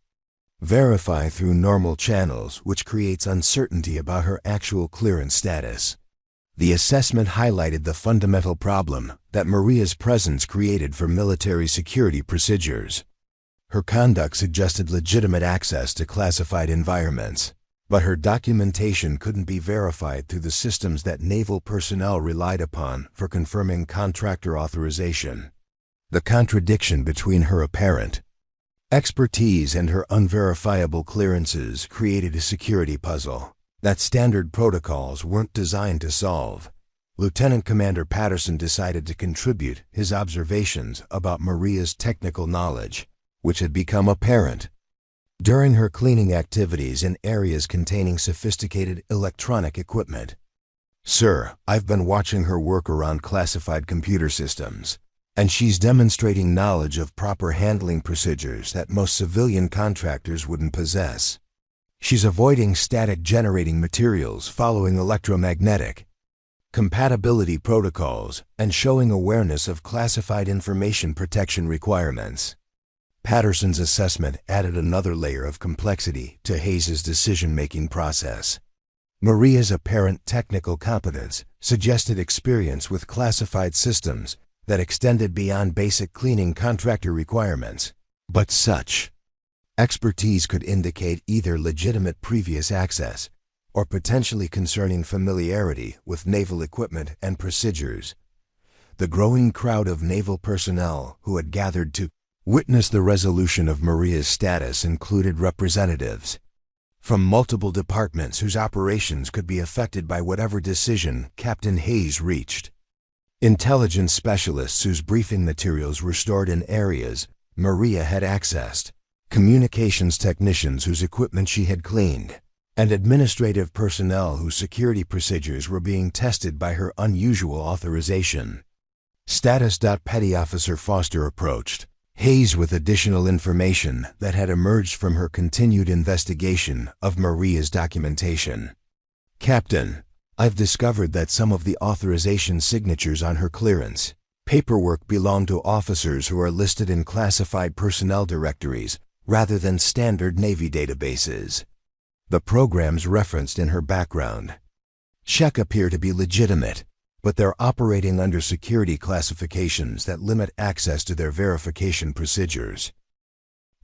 verify through normal channels, which creates uncertainty about her actual clearance status. The assessment highlighted the fundamental problem that Maria's presence created for military security procedures. Her conduct suggested legitimate access to classified environments, But her documentation couldn't be verified through the systems that naval personnel relied upon for confirming contractor authorization. The contradiction between her apparent expertise and her unverifiable clearances created a security puzzle that standard protocols weren't designed to solve. Lieutenant Commander Patterson decided to contribute his observations about Maria's technical knowledge, which had become apparent during her cleaning activities in areas containing sophisticated electronic equipment. "Sir, I've been watching her work around classified computer systems, and she's demonstrating knowledge of proper handling procedures that most civilian contractors wouldn't possess. She's avoiding static generating materials, following electromagnetic compatibility protocols, and showing awareness of classified information protection requirements." Patterson's assessment added another layer of complexity to Hayes's decision-making process. Maria's apparent technical competence suggested experience with classified systems that extended beyond basic cleaning contractor requirements. But such expertise could indicate either legitimate previous access or potentially concerning familiarity with naval equipment and procedures. The growing crowd of naval personnel who had gathered to witness the resolution of Maria's status included representatives from multiple departments whose operations could be affected by whatever decision Captain Hayes reached. Intelligence specialists whose briefing materials were stored in areas Maria had accessed, communications technicians whose equipment she had cleaned, and administrative personnel whose security procedures were being tested by her unusual authorization. Status. Petty Officer Foster approached Hayes with additional information that had emerged from her continued investigation of Maria's documentation. "Captain, I've discovered that some of the authorization signatures on her clearance paperwork belong to officers who are listed in classified personnel directories rather than standard Navy databases. The programs referenced in her background check appear to be legitimate, but they're operating under security classifications that limit access to their verification procedures."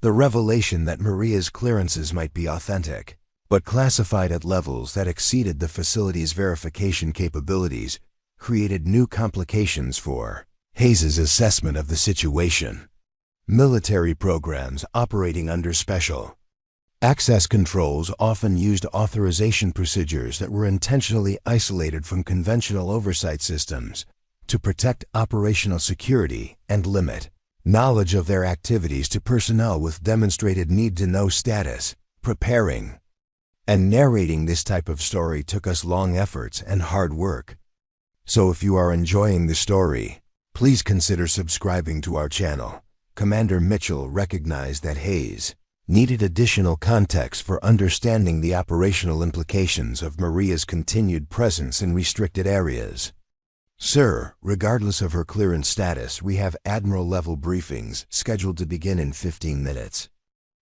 The revelation that Maria's clearances might be authentic, but classified at levels that exceeded the facility's verification capabilities, created new complications for Hayes's assessment of the situation. Military programs operating under special access controls often used authorization procedures that were intentionally isolated from conventional oversight systems to protect operational security and limit knowledge of their activities to personnel with demonstrated need-to-know status. Preparing and narrating this type of story took us long efforts and hard work. So if you are enjoying the story, please consider subscribing to our channel. Commander Mitchell recognized that Hayes needed additional context for understanding the operational implications of Maria's continued presence in restricted areas. "Sir, regardless of her clearance status, we have Admiral-level briefings scheduled to begin in 15 minutes.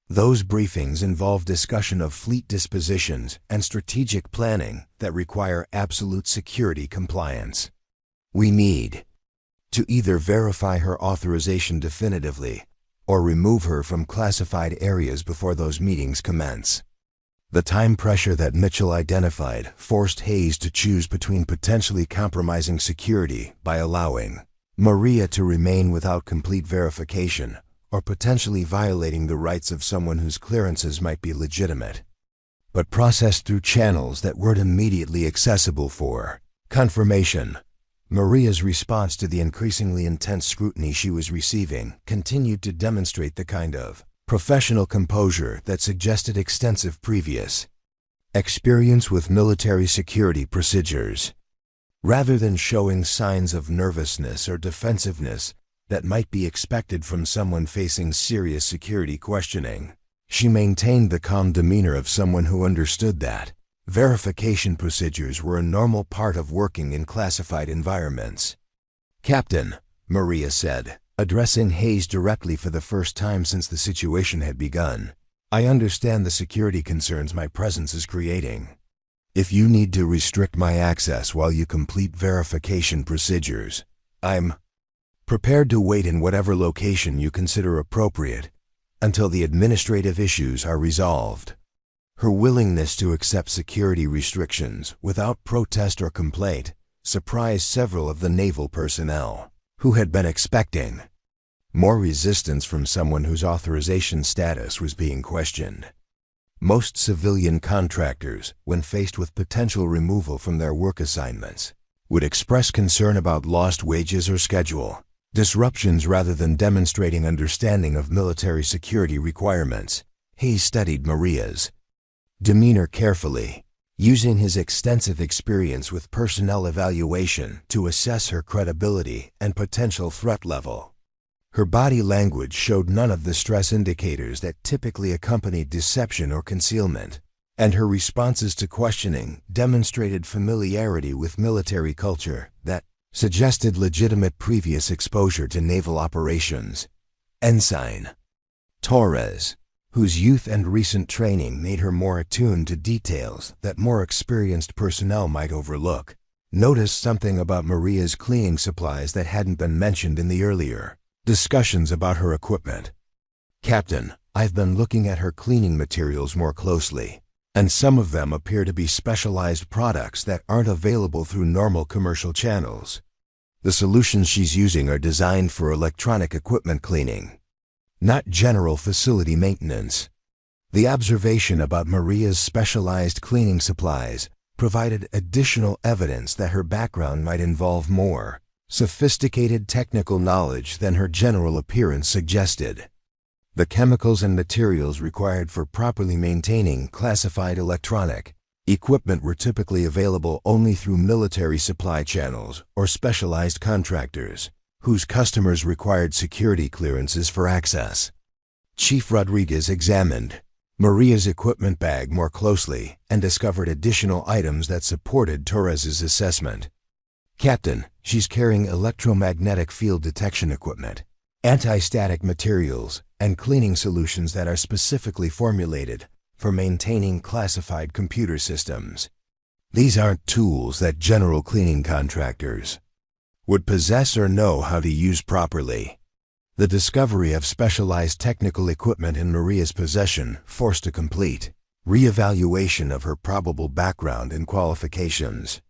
Those briefings involve discussion of fleet dispositions and strategic planning that require absolute security compliance. We need to either verify her authorization definitively or remove her from classified areas before those meetings commence." The time pressure that Mitchell identified forced Hayes to choose between potentially compromising security by allowing Maria to remain without complete verification or potentially violating the rights of someone whose clearances might be legitimate, but processed through channels that weren't immediately accessible for confirmation. Maria's response to the increasingly intense scrutiny she was receiving continued to demonstrate the kind of professional composure that suggested extensive previous experience with military security procedures. Rather than showing signs of nervousness or defensiveness that might be expected from someone facing serious security questioning, she maintained the calm demeanor of someone who understood that verification procedures were a normal part of working in classified environments. "Captain," Maria said, addressing Hayes directly for the first time since the situation had begun, "I understand the security concerns my presence is creating. If you need to restrict my access while you complete verification procedures, I'm prepared to wait in whatever location you consider appropriate until the administrative issues are resolved." Her willingness to accept security restrictions without protest or complaint surprised several of the naval personnel, who had been expecting more resistance from someone whose authorization status was being questioned. Most civilian contractors, when faced with potential removal from their work assignments, would express concern about lost wages or schedule disruptions rather than demonstrating understanding of military security requirements. Hayes studied Maria's demeanor carefully, using his extensive experience with personnel evaluation to assess her credibility and potential threat level. Her body language showed none of the stress indicators that typically accompany deception or concealment, and her responses to questioning demonstrated familiarity with military culture that suggested legitimate previous exposure to naval operations. Ensign Torres, whose youth and recent training made her more attuned to details that more experienced personnel might overlook, noticed something about Maria's cleaning supplies that hadn't been mentioned in the earlier discussions about her equipment. "Captain, I've been looking at her cleaning materials more closely, and some of them appear to be specialized products that aren't available through normal commercial channels. The solutions she's using are designed for electronic equipment cleaning, not general facility maintenance." The observation about Maria's specialized cleaning supplies provided additional evidence that her background might involve more sophisticated technical knowledge than her general appearance suggested. The chemicals and materials required for properly maintaining classified electronic equipment were typically available only through military supply channels or specialized contractors, whose customers required security clearances for access. Chief Rodriguez examined Maria's equipment bag more closely and discovered additional items that supported Torres's assessment. "Captain, she's carrying electromagnetic field detection equipment, anti-static materials, and cleaning solutions that are specifically formulated for maintaining classified computer systems. These aren't tools that general cleaning contractors would possess or know how to use properly." The discovery of specialized technical equipment in Maria's possession forced a complete re-evaluation of her probable background and qualifications.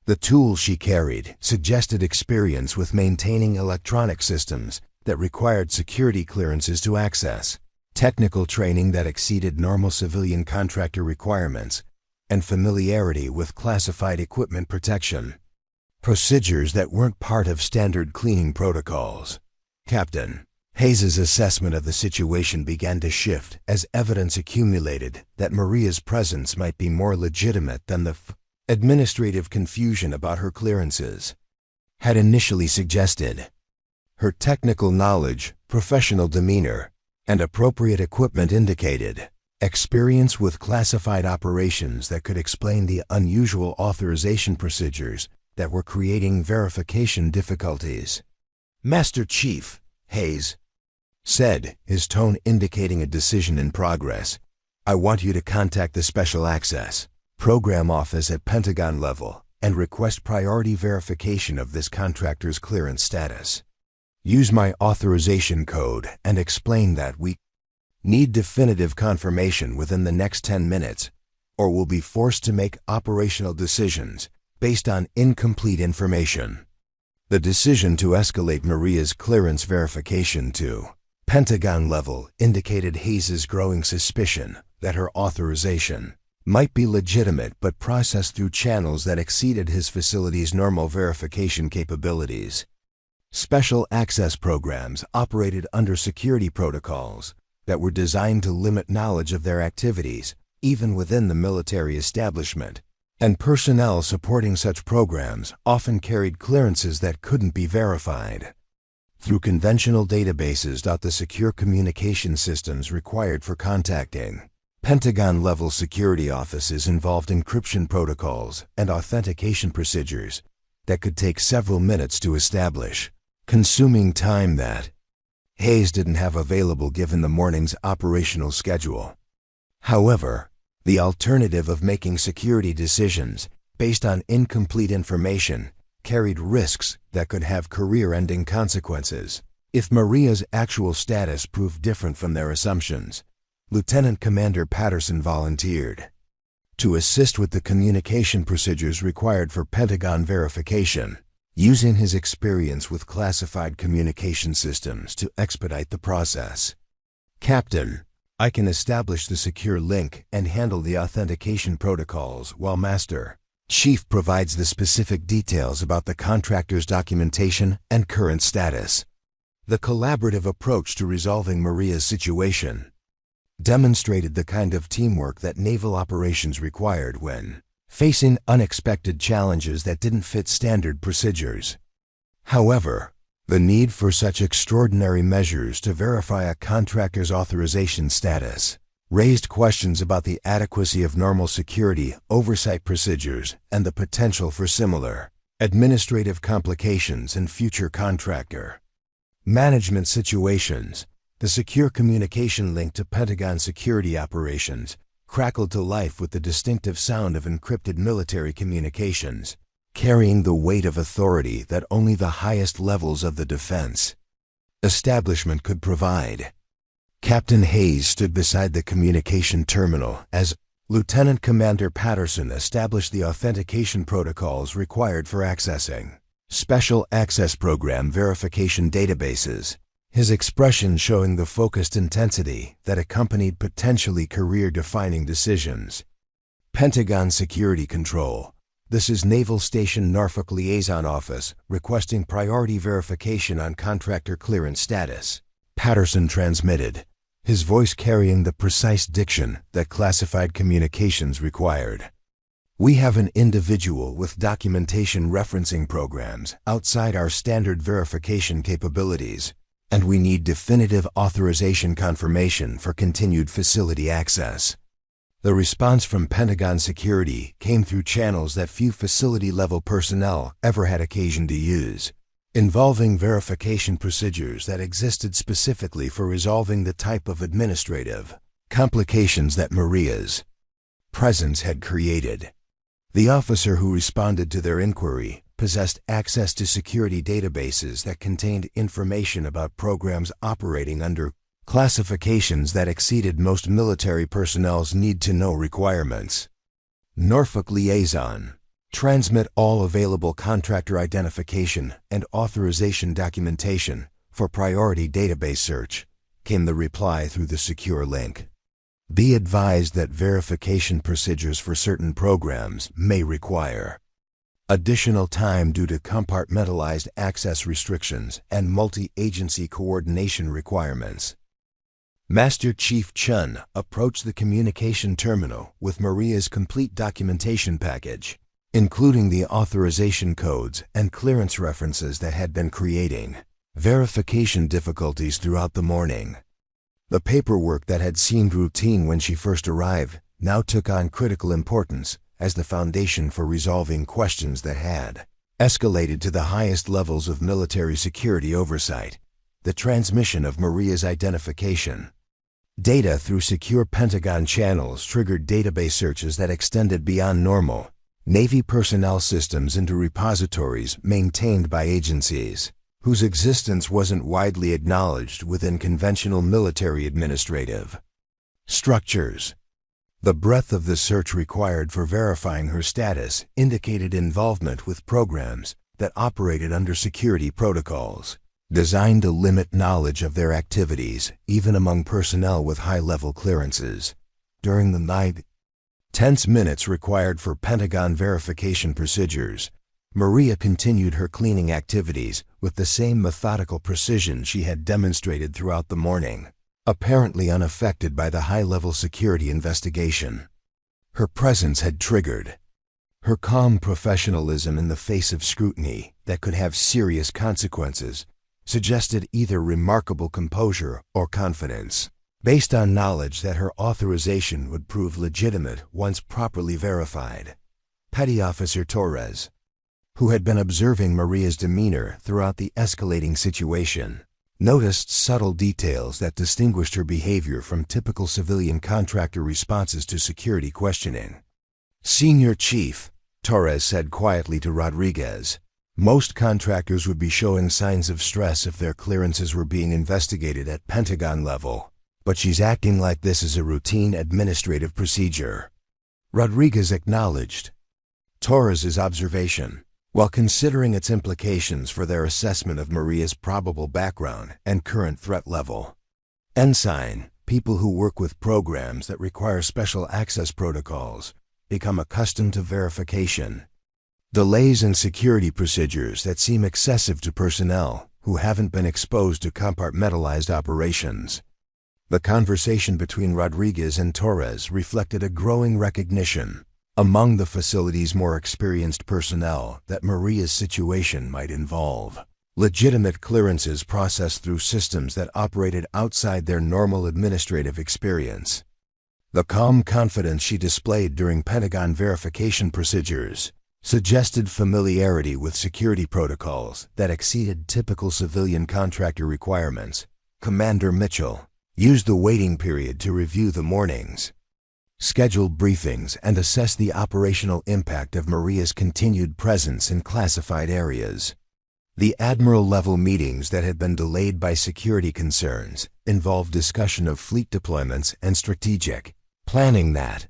The tools she carried suggested experience with maintaining electronic systems that required security clearances to access, technical training that exceeded normal civilian contractor requirements, and familiarity with classified equipment protection procedures that weren't part of standard cleaning protocols. "Captain, Hayes's assessment of the situation began to shift as evidence accumulated that Maria's presence might be more legitimate than the administrative confusion about her clearances had initially suggested. Her technical knowledge, professional demeanor, and appropriate equipment indicated experience with classified operations that could explain the unusual authorization procedures that were creating verification difficulties. "Master Chief," Hayes said, his tone indicating a decision in progress, "I want you to contact the Special Access Program Office at Pentagon level and request priority verification of this contractor's clearance status. Use my authorization code and explain that we need definitive confirmation within the next 10 minutes, or we'll be forced to make operational decisions based on incomplete information." The decision to escalate Maria's clearance verification to Pentagon level indicated Hayes's growing suspicion that her authorization might be legitimate but processed through channels that exceeded his facility's normal verification capabilities. Special access programs operated under security protocols that were designed to limit knowledge of their activities, even within the military establishment, and personnel supporting such programs often carried clearances that couldn't be verified through conventional databases. The secure communication systems required for contacting Pentagon-level security offices involved encryption protocols and authentication procedures that could take several minutes to establish, consuming time that Hayes didn't have available given the morning's operational schedule. However, the alternative of making security decisions based on incomplete information carried risks that could have career-ending consequences if Maria's actual status proved different from their assumptions. Lieutenant Commander Patterson volunteered to assist with the communication procedures required for Pentagon verification, using his experience with classified communication systems to expedite the process. "Captain, I can establish the secure link and handle the authentication protocols while Master Chief provides the specific details about the contractor's documentation and current status." The collaborative approach to resolving Maria's situation demonstrated the kind of teamwork that naval operations required when facing unexpected challenges that didn't fit standard procedures. However, the need for such extraordinary measures to verify a contractor's authorization status raised questions about the adequacy of normal security oversight procedures and the potential for similar administrative complications in future contractor management situations. The secure communication link to Pentagon security operations crackled to life with the distinctive sound of encrypted military communications, carrying the weight of authority that only the highest levels of the defense establishment could provide. Captain Hayes stood beside the communication terminal as Lieutenant Commander Patterson established the authentication protocols required for accessing Special Access Program verification databases, his expression showing the focused intensity that accompanied potentially career-defining decisions. Pentagon Security Control. This is Naval Station Norfolk Liaison Office requesting priority verification on contractor clearance status. Patterson transmitted, his voice carrying the precise diction that classified communications required. "We have an individual with documentation referencing programs outside our standard verification capabilities, and we need definitive authorization confirmation for continued facility access." The response from Pentagon Security came through channels that few facility-level personnel ever had occasion to use, involving verification procedures that existed specifically for resolving the type of administrative complications that Maria's presence had created. The officer who responded to their inquiry possessed access to security databases that contained information about programs operating under classifications that exceeded most military personnel's need-to-know requirements. Norfolk Liaison. Transmit all available contractor identification and authorization documentation for priority database search, came the reply through the secure link. Be advised that verification procedures for certain programs may require additional time due to compartmentalized access restrictions and multi-agency coordination requirements. Master Chief Chun approached the communication terminal with Maria's complete documentation package, including the authorization codes and clearance references that had been creating verification difficulties throughout the morning. The paperwork that had seemed routine when she first arrived now took on critical importance as the foundation for resolving questions that had escalated to the highest levels of military security oversight. The transmission of Maria's identification data through secure Pentagon channels triggered database searches that extended beyond normal Navy personnel systems into repositories maintained by agencies whose existence wasn't widely acknowledged within conventional military administrative structures. The breadth of the search required for verifying her status indicated involvement with programs that operated under security protocols designed to limit knowledge of their activities, even among personnel with high-level clearances. During the tense minutes required for Pentagon verification procedures, Maria continued her cleaning activities with the same methodical precision she had demonstrated throughout the morning, apparently unaffected by the high-level security investigation. Her presence had triggered her calm professionalism in the face of scrutiny that could have serious consequences, suggested either remarkable composure or confidence, based on knowledge that her authorization would prove legitimate once properly verified. Petty Officer Torres, who had been observing Maria's demeanor throughout the escalating situation, noticed subtle details that distinguished her behavior from typical civilian contractor responses to security questioning. "Senior Chief," Torres said quietly to Rodriguez, "most contractors would be showing signs of stress if their clearances were being investigated at Pentagon level. but she's acting like this is a routine administrative procedure." Rodriguez acknowledged Torres's observation, while considering its implications for their assessment of Maria's probable background and current threat level. Ensign, people who work with programs that require special access protocols become accustomed to verification. Delays in security procedures that seem excessive to personnel who haven't been exposed to compartmentalized operations. The conversation between Rodriguez and Torres reflected a growing recognition among the facility's more experienced personnel that Maria's situation might involve legitimate clearances processed through systems that operated outside their normal administrative experience. The calm confidence she displayed during Pentagon verification procedures suggested familiarity with security protocols that exceeded typical civilian contractor requirements. Commander Mitchell used the waiting period to review the morning's scheduled briefings and assess the operational impact of Maria's continued presence in classified areas. The Admiral-level meetings that had been delayed by security concerns involved discussion of fleet deployments and strategic planning that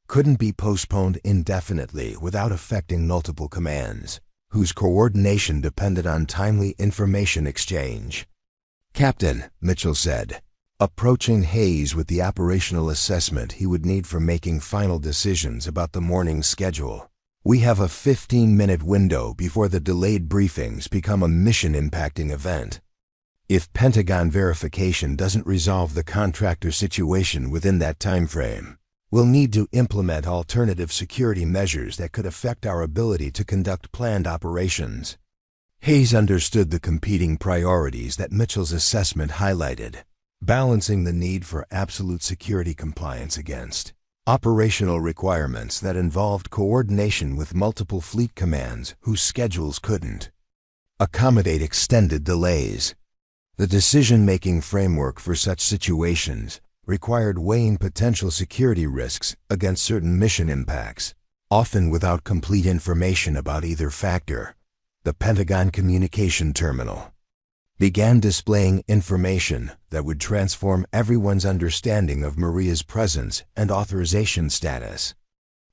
couldn't be postponed indefinitely without affecting multiple commands, whose coordination depended on timely information exchange. "Captain," Mitchell said, approaching Hayes with the operational assessment he would need for making final decisions about the morning's schedule, "we have a 15-minute window before the delayed briefings become a mission-impacting event. If Pentagon verification doesn't resolve the contractor situation within that time frame, we'll need to implement alternative security measures that could affect our ability to conduct planned operations." Hayes understood the competing priorities that Mitchell's assessment highlighted, balancing the need for absolute security compliance against operational requirements that involved coordination with multiple fleet commands whose schedules couldn't accommodate extended delays. The decision-making framework for such situations required weighing potential security risks against certain mission impacts, often without complete information about either factor. The Pentagon Communication Terminal began displaying information that would transform everyone's understanding of Maria's presence and authorization status.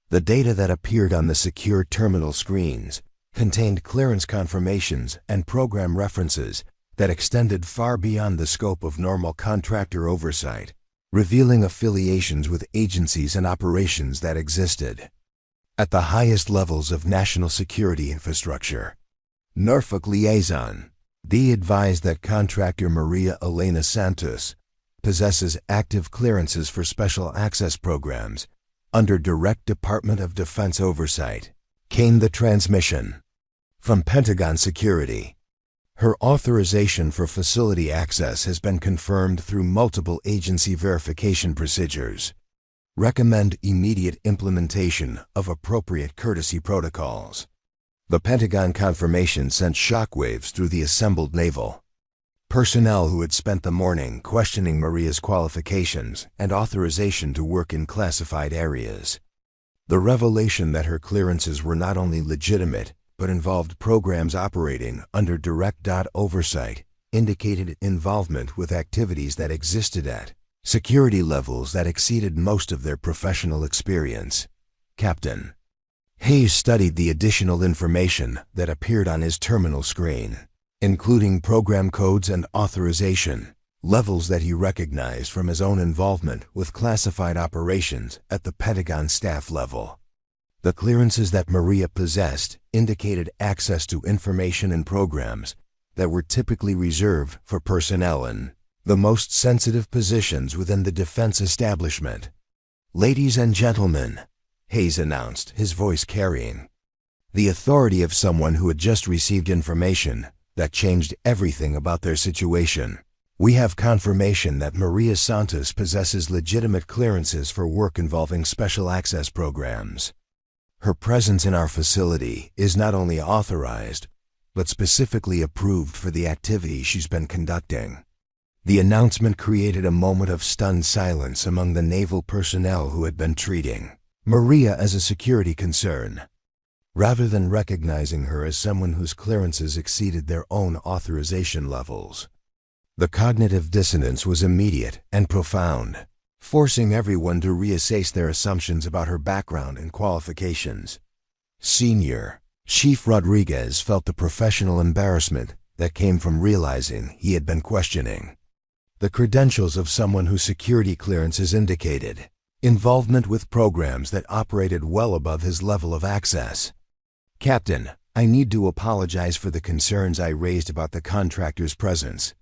The data that appeared on the secure terminal screens contained clearance confirmations and program references that extended far beyond the scope of normal contractor oversight, revealing affiliations with agencies and operations that existed at the highest levels of national security infrastructure. Norfolk Liaison D advised that contractor Maria Elena Santos possesses active clearances for special access programs under direct Department of Defense oversight. Came the transmission from Pentagon Security. Her authorization for facility access has been confirmed through multiple agency verification procedures. Recommend immediate implementation of appropriate courtesy protocols. The Pentagon confirmation sent shockwaves through the assembled naval personnel who had spent the morning questioning Maria's qualifications and authorization to work in classified areas. The revelation that her clearances were not only legitimate, but involved programs operating under direct oversight indicated involvement with activities that existed at security levels that exceeded most of their professional experience. Captain Hayes studied the additional information that appeared on his terminal screen, including program codes and authorization levels that he recognized from his own involvement with classified operations at the Pentagon staff level. The clearances that Maria possessed indicated access to information and programs that were typically reserved for personnel in the most sensitive positions within the defense establishment. "Ladies and gentlemen," Hayes announced, his voice carrying the authority of someone who had just received information that changed everything about their situation. "We have confirmation that Maria Santos possesses legitimate clearances for work involving special access programs. Her presence in our facility is not only authorized, but specifically approved for the activity she's been conducting." The announcement created a moment of stunned silence among the naval personnel who had been treating Maria as a security concern, rather than recognizing her as someone whose clearances exceeded their own authorization levels. The cognitive dissonance was immediate and profound, forcing everyone to reassess their assumptions about her background and qualifications. Senior Chief Rodriguez felt the professional embarrassment that came from realizing he had been questioning the credentials of someone whose security clearances indicated involvement with programs that operated well above his level of access. "Captain, I need to apologize for the concerns I raised about the contractor's presence.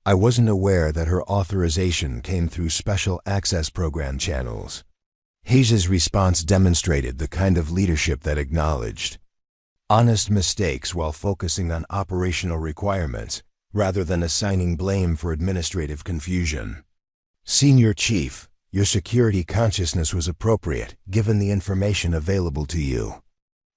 I wasn't aware that her authorization came through special access program channels." Hayes's response demonstrated the kind of leadership that acknowledged honest mistakes while focusing on operational requirements rather than assigning blame for administrative confusion. "Senior Chief, your security consciousness was appropriate given the information available to you.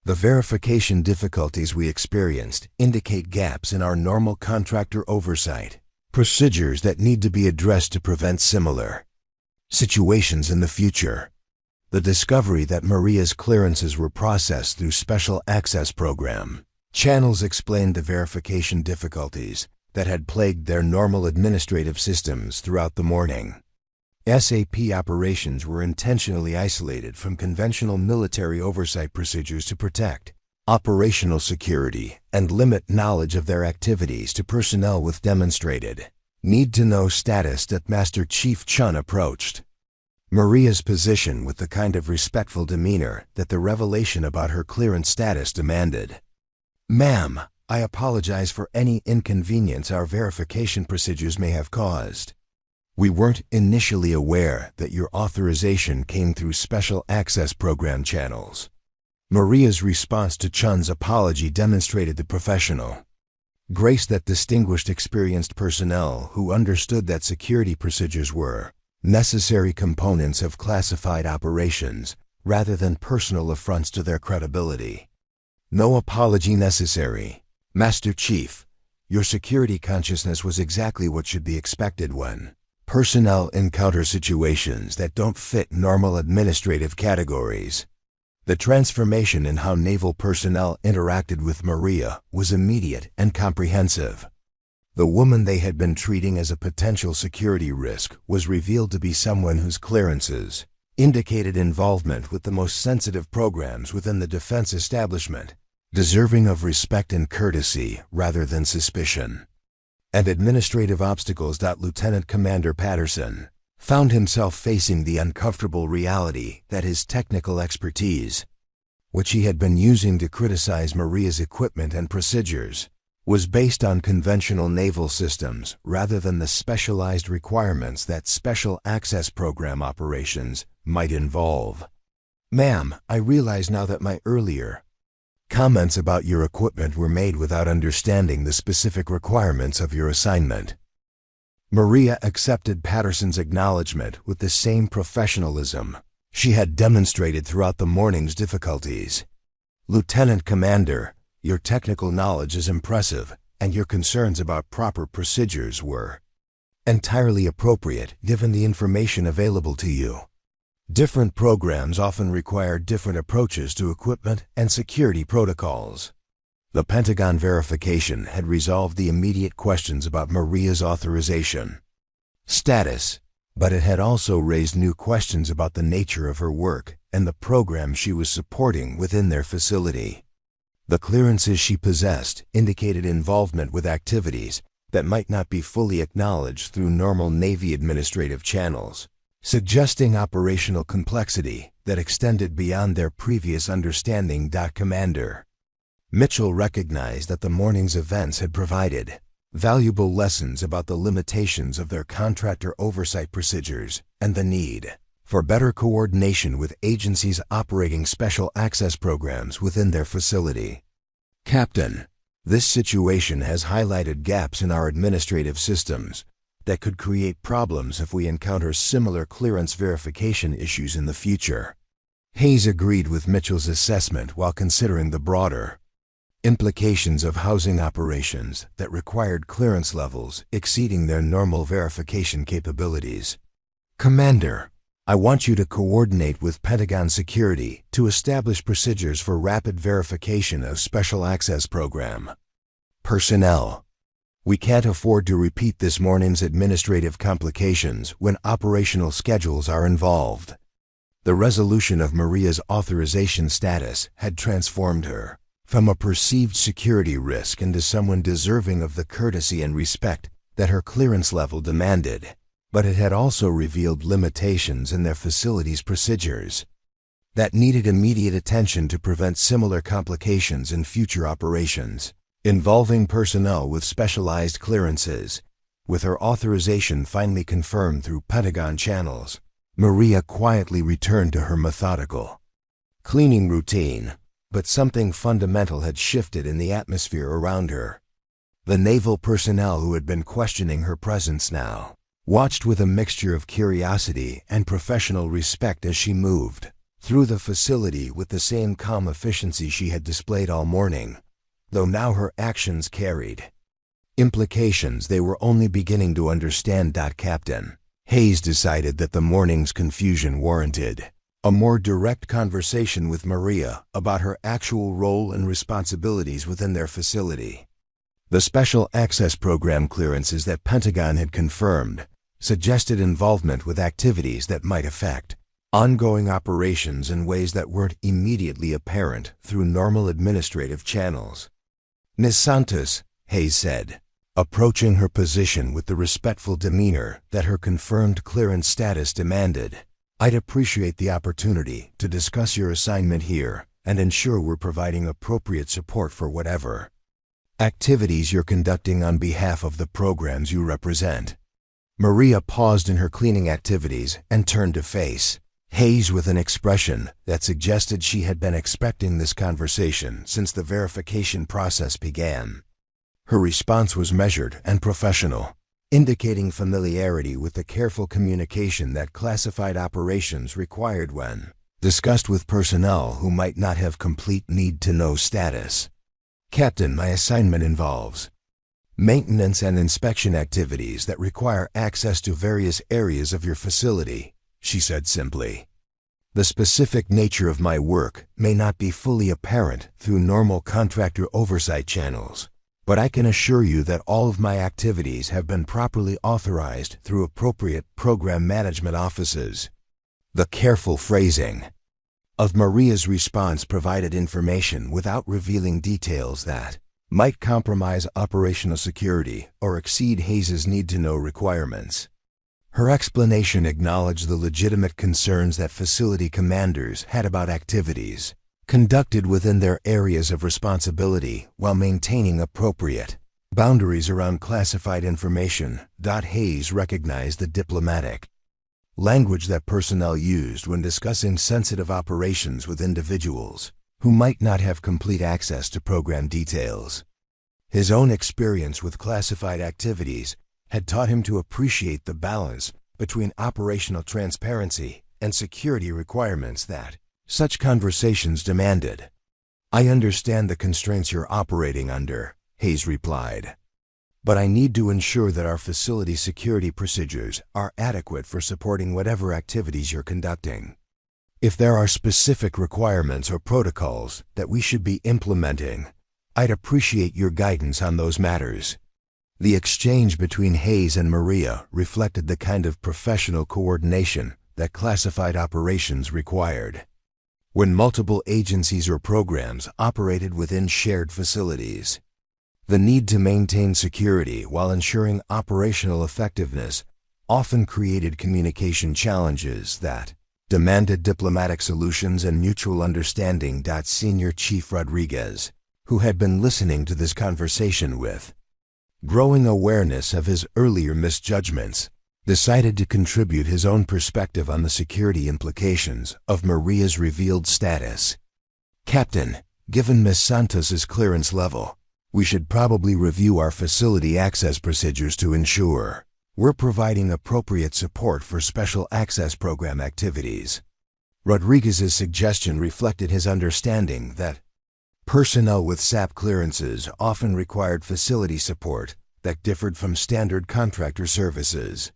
The verification difficulties we experienced indicate gaps in our normal contractor oversight, procedures that need to be addressed to prevent similar situations in the future." The discovery that Maria's clearances were processed through special access program channels explained the verification difficulties that had plagued their normal administrative systems throughout the morning. SAP operations were intentionally isolated from conventional military oversight procedures to protect operational security and limit knowledge of their activities to personnel with demonstrated need-to-know status that Master Chief Chun approached Maria's position with the kind of respectful demeanor that the revelation about her clearance status demanded. "Ma'am, I apologize for any inconvenience our verification procedures may have caused. We weren't initially aware that your authorization came through special access program channels." Maria's response to Chun's apology demonstrated the professional grace that distinguished experienced personnel who understood that security procedures were necessary components of classified operations rather than personal affronts to their credibility. "No apology necessary. Master Chief, your security consciousness was exactly what should be expected when personnel encounter situations that don't fit normal administrative categories." The transformation in how naval personnel interacted with Maria was immediate and comprehensive. The woman they had been treating as a potential security risk was revealed to be someone whose clearances indicated involvement with the most sensitive programs within the defense establishment, deserving of respect and courtesy rather than suspicion. And administrative obstacles. Lieutenant Commander Patterson found himself facing the uncomfortable reality that his technical expertise, which he had been using to criticize Maria's equipment and procedures, was based on conventional naval systems rather than the specialized requirements that special access program operations might involve. "Ma'am, I realize now that my earlier comments about your equipment were made without understanding the specific requirements of your assignment." Maria accepted Patterson's acknowledgement with the same professionalism she had demonstrated throughout the morning's difficulties. "Lieutenant Commander, your technical knowledge is impressive, and your concerns about proper procedures were entirely appropriate given the information available to you. Different programs often require different approaches to equipment and security protocols." The Pentagon verification had resolved the immediate questions about Maria's authorization status, but it had also raised new questions about the nature of her work and the program she was supporting within their facility. The clearances she possessed indicated involvement with activities that might not be fully acknowledged through normal Navy administrative channels, suggesting operational complexity that extended beyond their previous understanding. Commander Mitchell recognized that the morning's events had provided valuable lessons about the limitations of their contractor oversight procedures and the need for better coordination with agencies operating special access programs within their facility. "Captain, this situation has highlighted gaps in our administrative systems that could create problems if we encounter similar clearance verification issues in the future." Hayes agreed with Mitchell's assessment while considering the broader implications of housing operations that required clearance levels exceeding their normal verification capabilities. "Commander, I want you to coordinate with Pentagon Security to establish procedures for rapid verification of Special Access Program personnel. We can't afford to repeat this morning's administrative complications when operational schedules are involved. The resolution of Maria's authorization status had transformed her from a perceived security risk into someone deserving of the courtesy and respect that her clearance level demanded. But it had also revealed limitations in their facility's procedures that needed immediate attention to prevent similar complications in future operations involving personnel with specialized clearances. With her authorization finally confirmed through Pentagon channels, Maria quietly returned to her methodical cleaning routine, but something fundamental had shifted in the atmosphere around her. The naval personnel who had been questioning her presence now watched with a mixture of curiosity and professional respect as she moved through the facility with the same calm efficiency she had displayed all morning, though now her actions carried implications they were only beginning to understand. Captain Hayes decided that the morning's confusion warranted a more direct conversation with Maria about her actual role and responsibilities within their facility. The Special Access Program clearances that Pentagon had confirmed suggested involvement with activities that might affect ongoing operations in ways that weren't immediately apparent through normal administrative channels. Ms. Santos, Hayes said, approaching her position with the respectful demeanor that her confirmed clearance status demanded, I'd appreciate the opportunity to discuss your assignment here and ensure we're providing appropriate support for whatever activities you're conducting on behalf of the programs you represent. Maria paused in her cleaning activities and turned to face Hayes with an expression that suggested she had been expecting this conversation since the verification process began. Her response was measured and professional, indicating familiarity with the careful communication that classified operations required when discussed with personnel who might not have complete need-to-know status. Captain, my assignment involves maintenance and inspection activities that require access to various areas of your facility, she said simply. The specific nature of my work may not be fully apparent through normal contractor oversight channels, but I can assure you that all of my activities have been properly authorized through appropriate program management offices. The careful phrasing of Maria's response provided information without revealing details that might compromise operational security or exceed Hayes's need-to-know requirements. Her explanation acknowledged the legitimate concerns that facility commanders had about activities conducted within their areas of responsibility while maintaining appropriate boundaries around classified information. Hayes recognized the diplomatic language that personnel used when discussing sensitive operations with individuals who might not have complete access to program details. His own experience with classified activities had taught him to appreciate the balance between operational transparency and security requirements that such conversations demanded. I understand the constraints you're operating under, Hayes replied, but I need to ensure that our facility security procedures are adequate for supporting whatever activities you're conducting. If there are specific requirements or protocols that we should be implementing, I'd appreciate your guidance on those matters. The exchange between Hayes and Maria reflected the kind of professional coordination that classified operations required. When multiple agencies or programs operated within shared facilities, the need to maintain security while ensuring operational effectiveness often created communication challenges that demanded diplomatic solutions and mutual understanding. Senior Chief Rodriguez, who had been listening to this conversation with growing awareness of his earlier misjudgments, decided to contribute his own perspective on the security implications of Maria's revealed status. Captain, given Ms. Santos's clearance level, we should probably review our facility access procedures to ensure we're providing appropriate support for special access program activities. Rodriguez's suggestion reflected his understanding that personnel with SAP clearances often required facility support that differed from standard contractor services.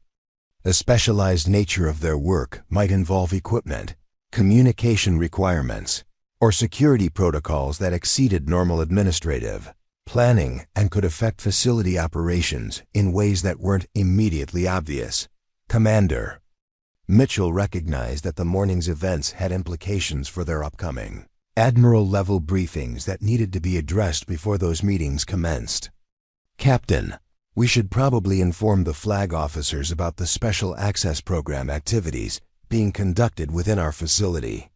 The specialized nature of their work might involve equipment, communication requirements, or security protocols that exceeded normal administrative planning, and could affect facility operations in ways that weren't immediately obvious. Commander. Mitchell recognized that the morning's events had implications for their upcoming Admiral-level briefings that needed to be addressed before those meetings commenced. Captain, we should probably inform the flag officers about the Special Access Program activities being conducted within our facility.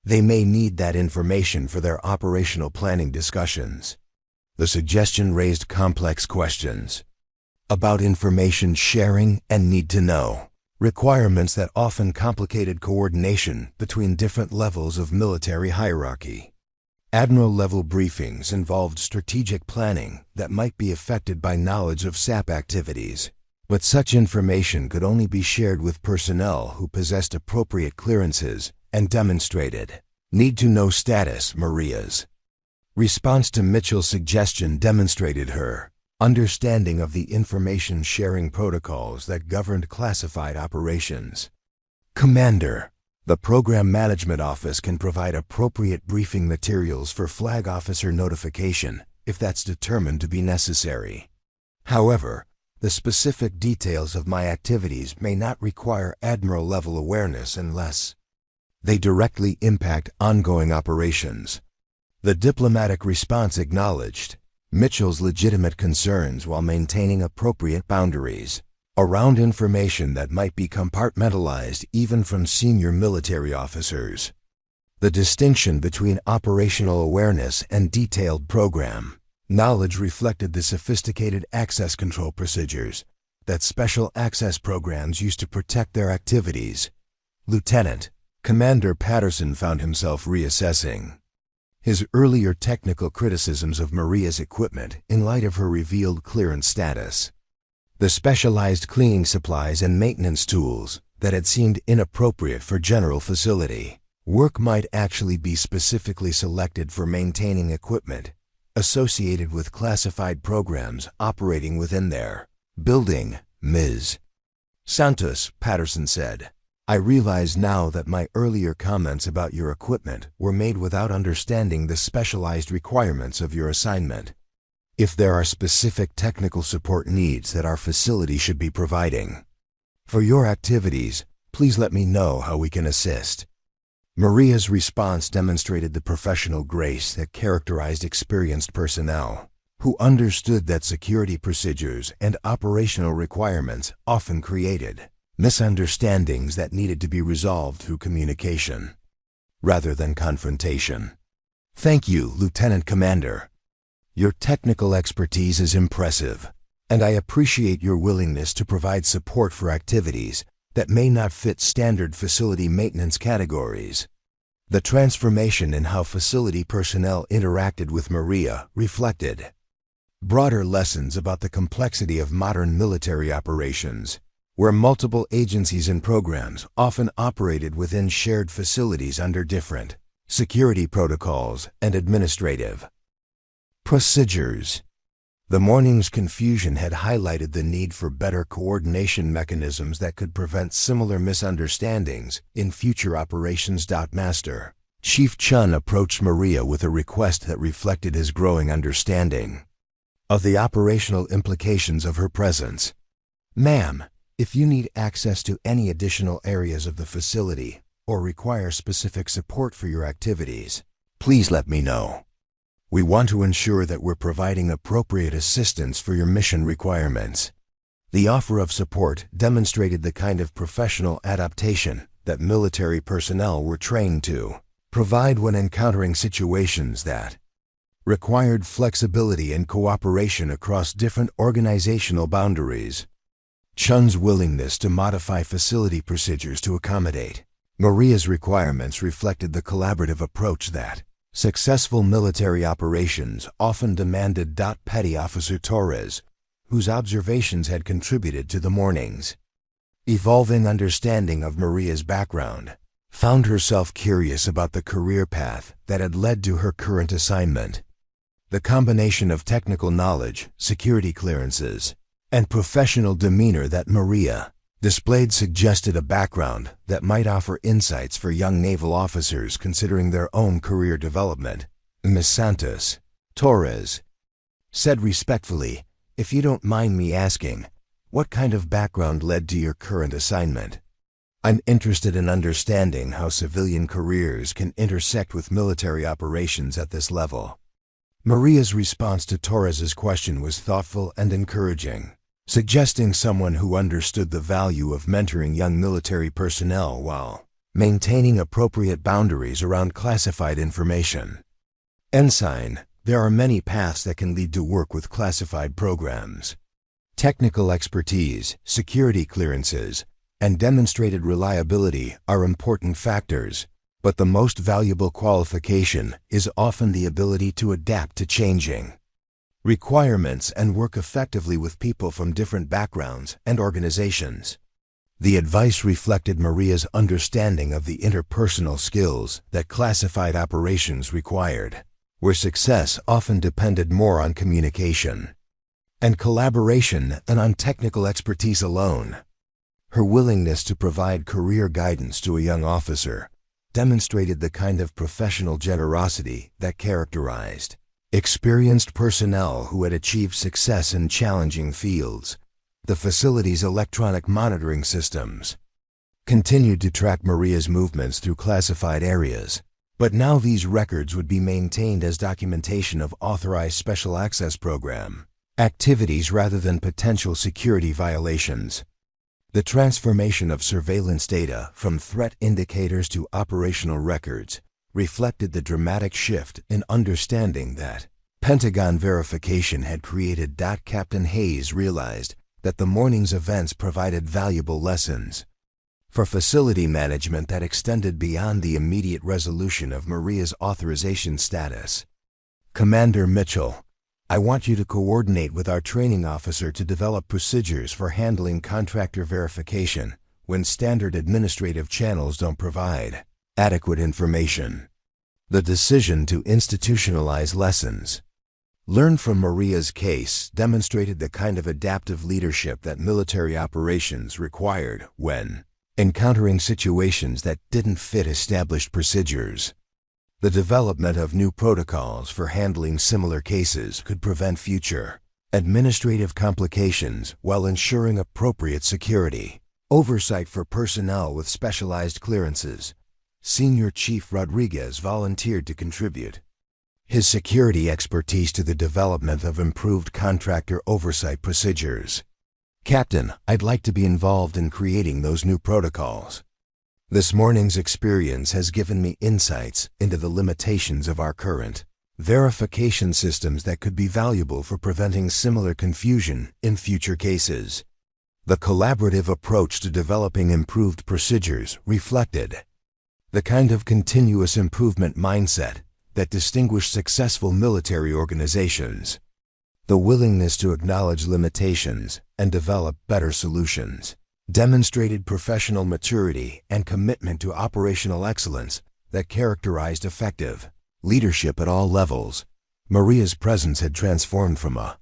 They may need that information for their operational planning discussions. The suggestion raised complex questions about information sharing and need to know requirements that often complicated coordination between different levels of military hierarchy. Admiral-level briefings involved strategic planning that might be affected by knowledge of SAP activities, but such information could only be shared with personnel who possessed appropriate clearances and demonstrated need-to-know status. Maria's response to Mitchell's suggestion demonstrated her understanding of the information sharing protocols that governed classified operations. Commander, the Program Management Office can provide appropriate briefing materials for flag officer notification if that's determined to be necessary. However, the specific details of my activities may not require Admiral-level awareness unless they directly impact ongoing operations. The diplomatic response acknowledged Mitchell's legitimate concerns while maintaining appropriate boundaries around information that might be compartmentalized even from senior military officers. The distinction between operational awareness and detailed program knowledge reflected the sophisticated access control procedures that special access programs use to protect their activities. Lieutenant Commander Patterson found himself reassessing his earlier technical criticisms of Maria's equipment in light of her revealed clearance status. The specialized cleaning supplies and maintenance tools that had seemed inappropriate for general facility work might actually be specifically selected for maintaining equipment associated with classified programs operating within their building. Ms. Santos, Patterson said, I realize now that my earlier comments about your equipment were made without understanding the specialized requirements of your assignment. If there are specific technical support needs that our facility should be providing for your activities, please let me know how we can assist. Maria's response demonstrated the professional grace that characterized experienced personnel who understood that security procedures and operational requirements often created misunderstandings that needed to be resolved through communication rather than confrontation. Thank you, Lieutenant Commander. Your technical expertise is impressive, and I appreciate your willingness to provide support for activities that may not fit standard facility maintenance categories. The transformation in how facility personnel interacted with Maria reflected broader lessons about the complexity of modern military operations, where multiple agencies and programs often operated within shared facilities under different security protocols and administrative procedures. The morning's confusion had highlighted the need for better coordination mechanisms that could prevent similar misunderstandings in future operations. Master Chief Chun approached Maria with a request that reflected his growing understanding of the operational implications of her presence. Ma'am, if you need access to any additional areas of the facility or require specific support for your activities, please let me know. We want to ensure that we're providing appropriate assistance for your mission requirements. The offer of support demonstrated the kind of professional adaptation that military personnel were trained to provide when encountering situations that required flexibility and cooperation across different organizational boundaries. Chun's willingness to modify facility procedures to accommodate Maria's requirements reflected the collaborative approach that successful military operations often demanded. Petty Officer Torres, whose observations had contributed to the morning's evolving understanding of Maria's background, found herself curious about the career path that had led to her current assignment. The combination of technical knowledge, security clearances, and professional demeanor that Maria displayed suggested a background that might offer insights for young naval officers considering their own career development. Ms. Santos, Torres said respectfully, "If you don't mind me asking, what kind of background led to your current assignment? I'm interested in understanding how civilian careers can intersect with military operations at this level." Maria's response to Torres's question was thoughtful and encouraging, suggesting someone who understood the value of mentoring young military personnel while maintaining appropriate boundaries around classified information. Ensign, there are many paths that can lead to work with classified programs. Technical expertise, security clearances, and demonstrated reliability are important factors, but the most valuable qualification is often the ability to adapt to changing requirements and work effectively with people from different backgrounds and organizations. The advice reflected Maria's understanding of the interpersonal skills that classified operations required, where success often depended more on communication and collaboration than on technical expertise alone. Her willingness to provide career guidance to a young officer demonstrated the kind of professional generosity that characterized experienced personnel who had achieved success in challenging fields. The facility's electronic monitoring systems continued to track Maria's movements through classified areas, but now these records would be maintained as documentation of authorized special access program activities rather than potential security violations. The transformation of surveillance data from threat indicators to operational records reflected the dramatic shift in understanding that Pentagon verification had created. Captain Hayes realized that the morning's events provided valuable lessons for facility management that extended beyond the immediate resolution of Maria's authorization status. "Commander Mitchell, I want you to coordinate with our training officer to develop procedures for handling contractor verification when standard administrative channels don't provide adequate information." The decision to institutionalize lessons learned from Maria's case demonstrated the kind of adaptive leadership that military operations required when encountering situations that didn't fit established procedures. The development of new protocols for handling similar cases could prevent future administrative complications while ensuring appropriate security oversight for personnel with specialized clearances. Senior Chief Rodriguez volunteered to contribute his security expertise to the development of improved contractor oversight procedures. "Captain, I'd like to be involved in creating those new protocols. This morning's experience has given me insights into the limitations of our current verification systems that could be valuable for preventing similar confusion in future cases." The collaborative approach to developing improved procedures reflected the kind of continuous improvement mindset that distinguished successful military organizations. The willingness to acknowledge limitations and develop better solutions demonstrated professional maturity and commitment to operational excellence that characterized effective leadership at all levels. Maria's presence had transformed from a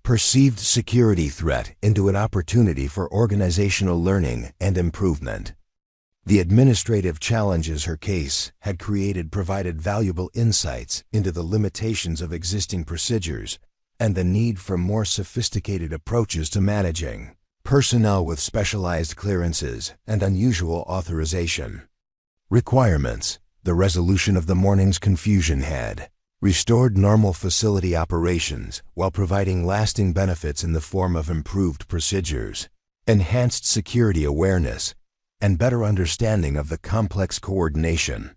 perceived security threat into an opportunity for organizational learning and improvement. The administrative challenges her case had created provided valuable insights into the limitations of existing procedures and the need for more sophisticated approaches to managing personnel with specialized clearances and unusual authorization requirements. The resolution of the morning's confusion had restored normal facility operations while providing lasting benefits in the form of improved procedures, enhanced security awareness, and better understanding of the complex coordination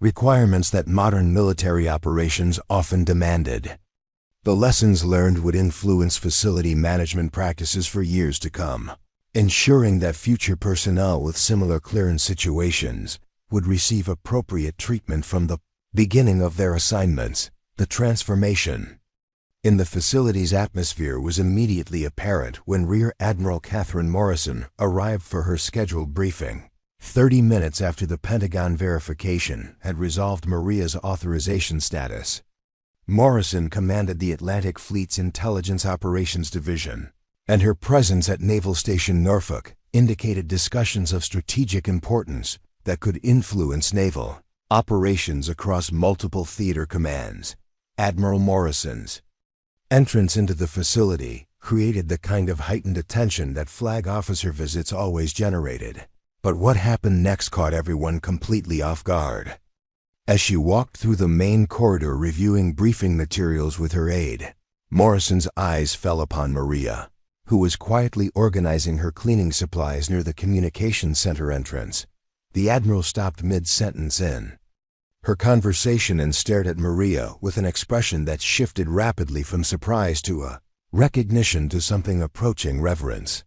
requirements that modern military operations often demanded. The lessons learned would influence facility management practices for years to come, ensuring that future personnel with similar clearance situations would receive appropriate treatment from the beginning of their assignments. The transformation in the facility's atmosphere was immediately apparent when Rear Admiral Catherine Morrison arrived for her scheduled briefing, 30 minutes after the Pentagon verification had resolved Maria's authorization status. Morrison commanded the Atlantic Fleet's Intelligence Operations Division, and her presence at Naval Station Norfolk indicated discussions of strategic importance that could influence naval operations across multiple theater commands. Admiral Morrison's entrance into the facility created the kind of heightened attention that flag officer visits always generated. But what happened next caught everyone completely off guard. As she walked through the main corridor reviewing briefing materials with her aide, Morrison's eyes fell upon Maria, who was quietly organizing her cleaning supplies near the communications center entrance. The Admiral stopped mid-sentence in her conversation and stared at Maria with an expression that shifted rapidly from surprise to a recognition to something approaching reverence.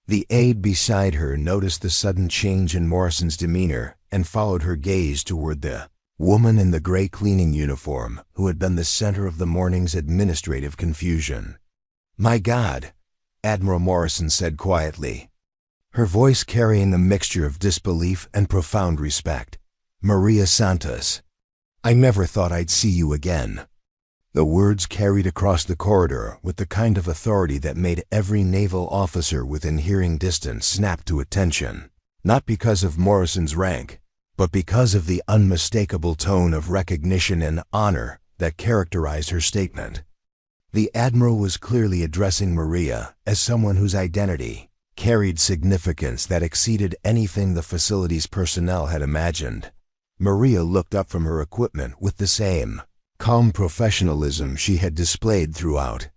The aide beside her noticed the sudden change in Morrison's demeanor and followed her gaze toward the woman in the gray cleaning uniform who had been the center of the morning's administrative confusion. "My God," Admiral Morrison said quietly, her voice carrying a mixture of disbelief and profound respect. "Maria Santos, I never thought I'd see you again." The words carried across the corridor with the kind of authority that made every naval officer within hearing distance snap to attention, not because of Morrison's rank, but because of the unmistakable tone of recognition and honor that characterized her statement. The Admiral was clearly addressing Maria as someone whose identity carried significance that exceeded anything the facility's personnel had imagined. Maria looked up from her equipment with the same calm professionalism she had displayed throughout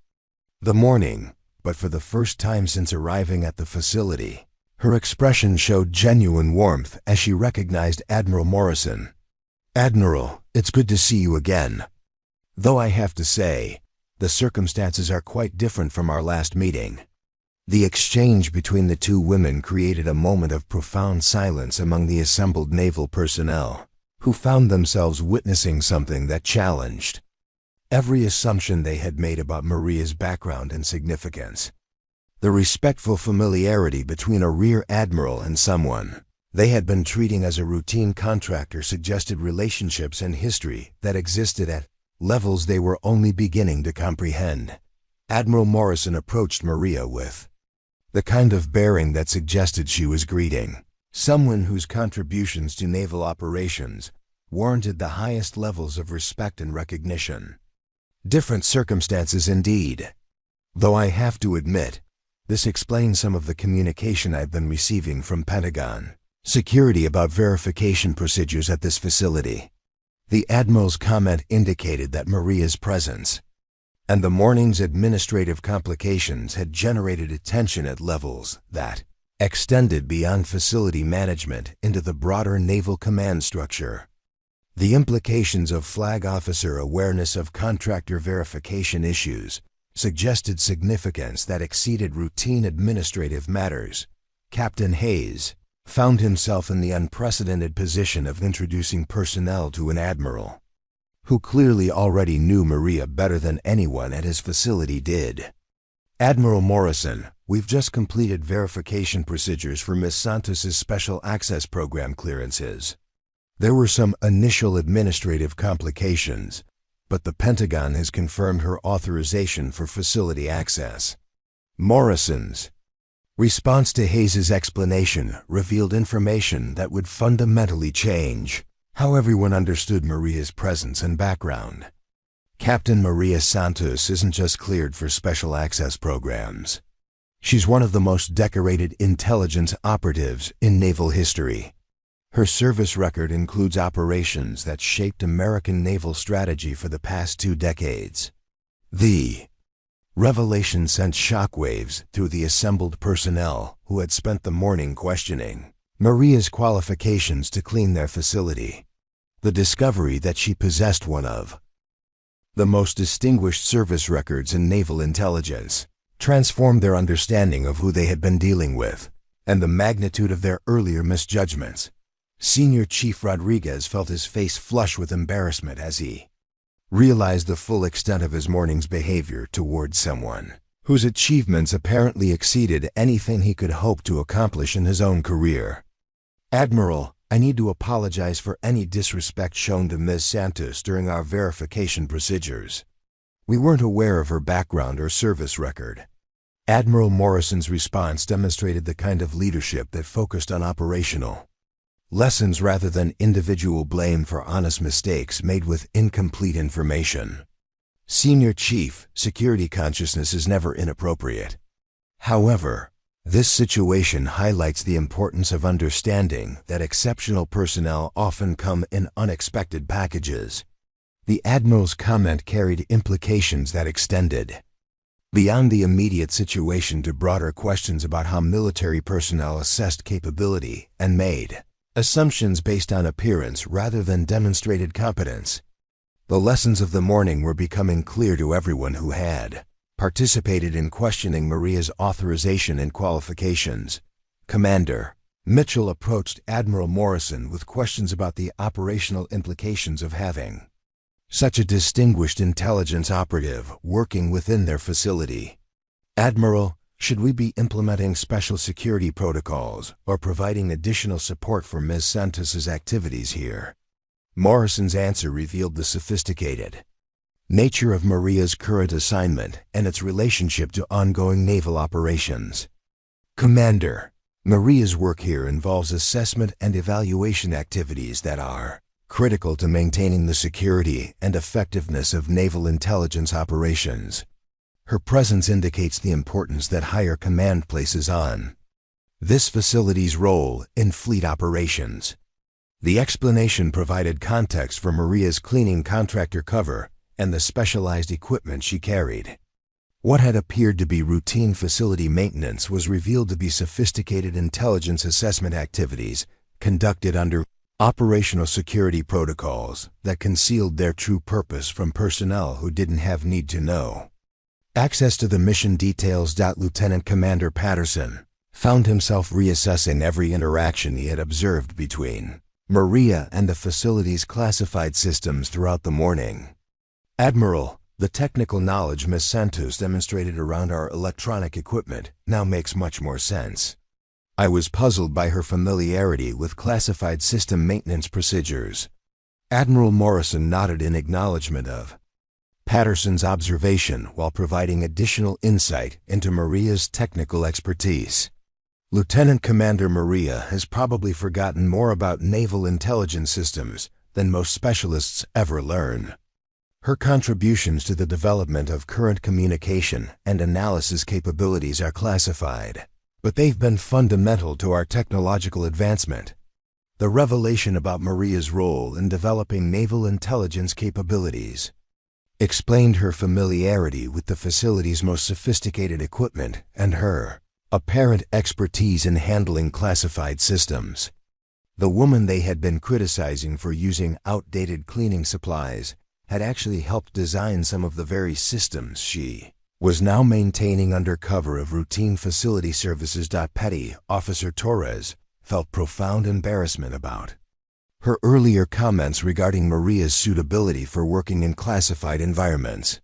the morning, but for the first time since arriving at the facility, her expression showed genuine warmth as she recognized Admiral Morrison. "Admiral, it's good to see you again. Though I have to say, the circumstances are quite different from our last meeting." The exchange between the two women created a moment of profound silence among the assembled naval personnel, who found themselves witnessing something that challenged every assumption they had made about Maria's background and significance. The respectful familiarity between a rear admiral and someone they had been treating as a routine contractor suggested relationships and history that existed at levels they were only beginning to comprehend. Admiral Morrison approached Maria with the kind of bearing that suggested she was greeting someone whose contributions to naval operations warranted the highest levels of respect and recognition. Different circumstances indeed. Though I have to admit, this explains some of the communication I've been receiving from Pentagon security about verification procedures at this facility. The Admiral's comment indicated that Maria's presence and the morning's administrative complications had generated attention at levels that extended beyond facility management into the broader naval command structure. The implications of flag officer awareness of contractor verification issues suggested significance that exceeded routine administrative matters. Captain Hayes found himself in the unprecedented position of introducing personnel to an admiral who clearly already knew Maria better than anyone at his facility did. "Admiral Morrison, we've just completed verification procedures for Ms. Santos's Special Access Program clearances. There were some initial administrative complications, but the Pentagon has confirmed her authorization for facility access." Morrison's response to Hayes's explanation revealed information that would fundamentally change how everyone understood Maria's presence and background. Captain Maria Santos isn't just cleared for special access programs. She's one of the most decorated intelligence operatives in naval history. Her service record includes operations that shaped American naval strategy for the past 2 decades. The revelation sent shockwaves through the assembled personnel who had spent the morning questioning Maria's qualifications to clean their facility. The discovery that she possessed one of the most distinguished service records in naval intelligence transformed their understanding of who they had been dealing with and the magnitude of their earlier misjudgments. Senior Chief Rodriguez felt his face flush with embarrassment as he realized the full extent of his morning's behavior towards someone whose achievements apparently exceeded anything he could hope to accomplish in his own career. "Admiral, I need to apologize for any disrespect shown to Ms. Santos during our verification procedures. We weren't aware of her background or service record." Admiral Morrison's response demonstrated the kind of leadership that focused on operational lessons rather than individual blame for honest mistakes made with incomplete information. Senior Chief, security consciousness is never inappropriate. However, this situation highlights the importance of understanding that exceptional personnel often come in unexpected packages. The Admiral's comment carried implications that extended beyond the immediate situation to broader questions about how military personnel assessed capability and made assumptions based on appearance rather than demonstrated competence. The lessons of the morning were becoming clear to everyone who had participated in questioning Maria's authorization and qualifications. Commander Mitchell approached Admiral Morrison with questions about the operational implications of having such a distinguished intelligence operative working within their facility. Admiral, should we be implementing special security protocols or providing additional support for Ms. Santos's activities here? Morrison's answer revealed the sophisticated nature of Maria's current assignment and its relationship to ongoing naval operations. Commander, Maria's work here involves assessment and evaluation activities that are critical to maintaining the security and effectiveness of naval intelligence operations. Her presence indicates the importance that higher command places on this facility's role in fleet operations. The explanation provided context for Maria's cleaning contractor cover and the specialized equipment she carried. What had appeared to be routine facility maintenance was revealed to be sophisticated intelligence assessment activities conducted under operational security protocols that concealed their true purpose from personnel who didn't have need to know access to the mission details. Lieutenant Commander Patterson found himself reassessing every interaction he had observed between Maria and the facility's classified systems throughout the morning. Admiral, the technical knowledge Ms. Santos demonstrated around our electronic equipment now makes much more sense. I was puzzled by her familiarity with classified system maintenance procedures. Admiral Morrison nodded in acknowledgement of Patterson's observation while providing additional insight into Maria's technical expertise. Lieutenant Commander Maria has probably forgotten more about naval intelligence systems than most specialists ever learn. Her contributions to the development of current communication and analysis capabilities are classified, but they've been fundamental to our technological advancement. The revelation about Maria's role in developing naval intelligence capabilities explained her familiarity with the facility's most sophisticated equipment and her apparent expertise in handling classified systems. The woman they had been criticizing for using outdated cleaning supplies had actually helped design some of the very systems she was now maintaining under cover of routine facility services. Petty Officer Torres felt profound embarrassment about her earlier comments regarding Maria's suitability for working in classified environments.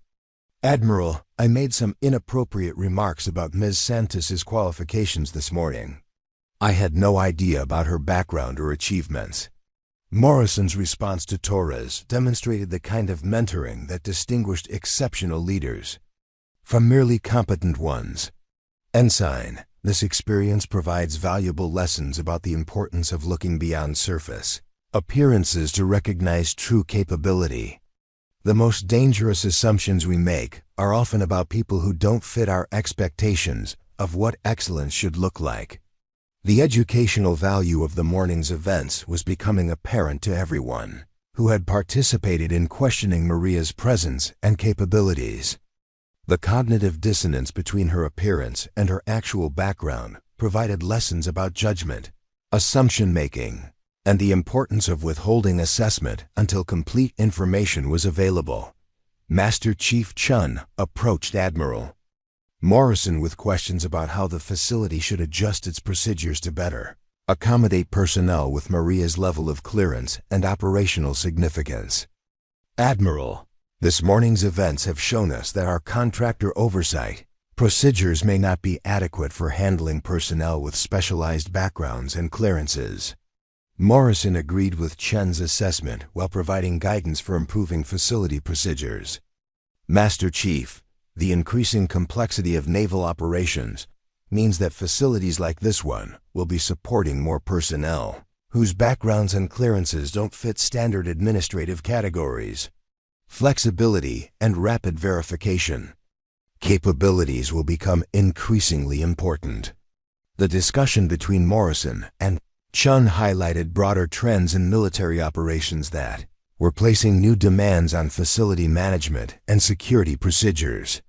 Admiral, I made some inappropriate remarks about Ms. Santos's qualifications this morning. I had no idea about her background or achievements. Morrison's response to Torres demonstrated the kind of mentoring that distinguished exceptional leaders from merely competent ones. Ensign, this experience provides valuable lessons about the importance of looking beyond surface appearances to recognize true capability. The most dangerous assumptions we make are often about people who don't fit our expectations of what excellence should look like. The educational value of the morning's events was becoming apparent to everyone who had participated in questioning Maria's presence and capabilities. The cognitive dissonance between her appearance and her actual background provided lessons about judgment, assumption-making, and the importance of withholding assessment until complete information was available. Master Chief Chun approached Admiral Morrison with questions about how the facility should adjust its procedures to better accommodate personnel with Maria's level of clearance and operational significance. Admiral, this morning's events have shown us that our contractor oversight procedures may not be adequate for handling personnel with specialized backgrounds and clearances. Morrison agreed with Chen's assessment while providing guidance for improving facility procedures. Master Chief, the increasing complexity of naval operations means that facilities like this one will be supporting more personnel whose backgrounds and clearances don't fit standard administrative categories. flexibility, and rapid verification. Capabilities will become increasingly important. The discussion between Morrison and Chun highlighted broader trends in military operations that were placing new demands on facility management and security procedures.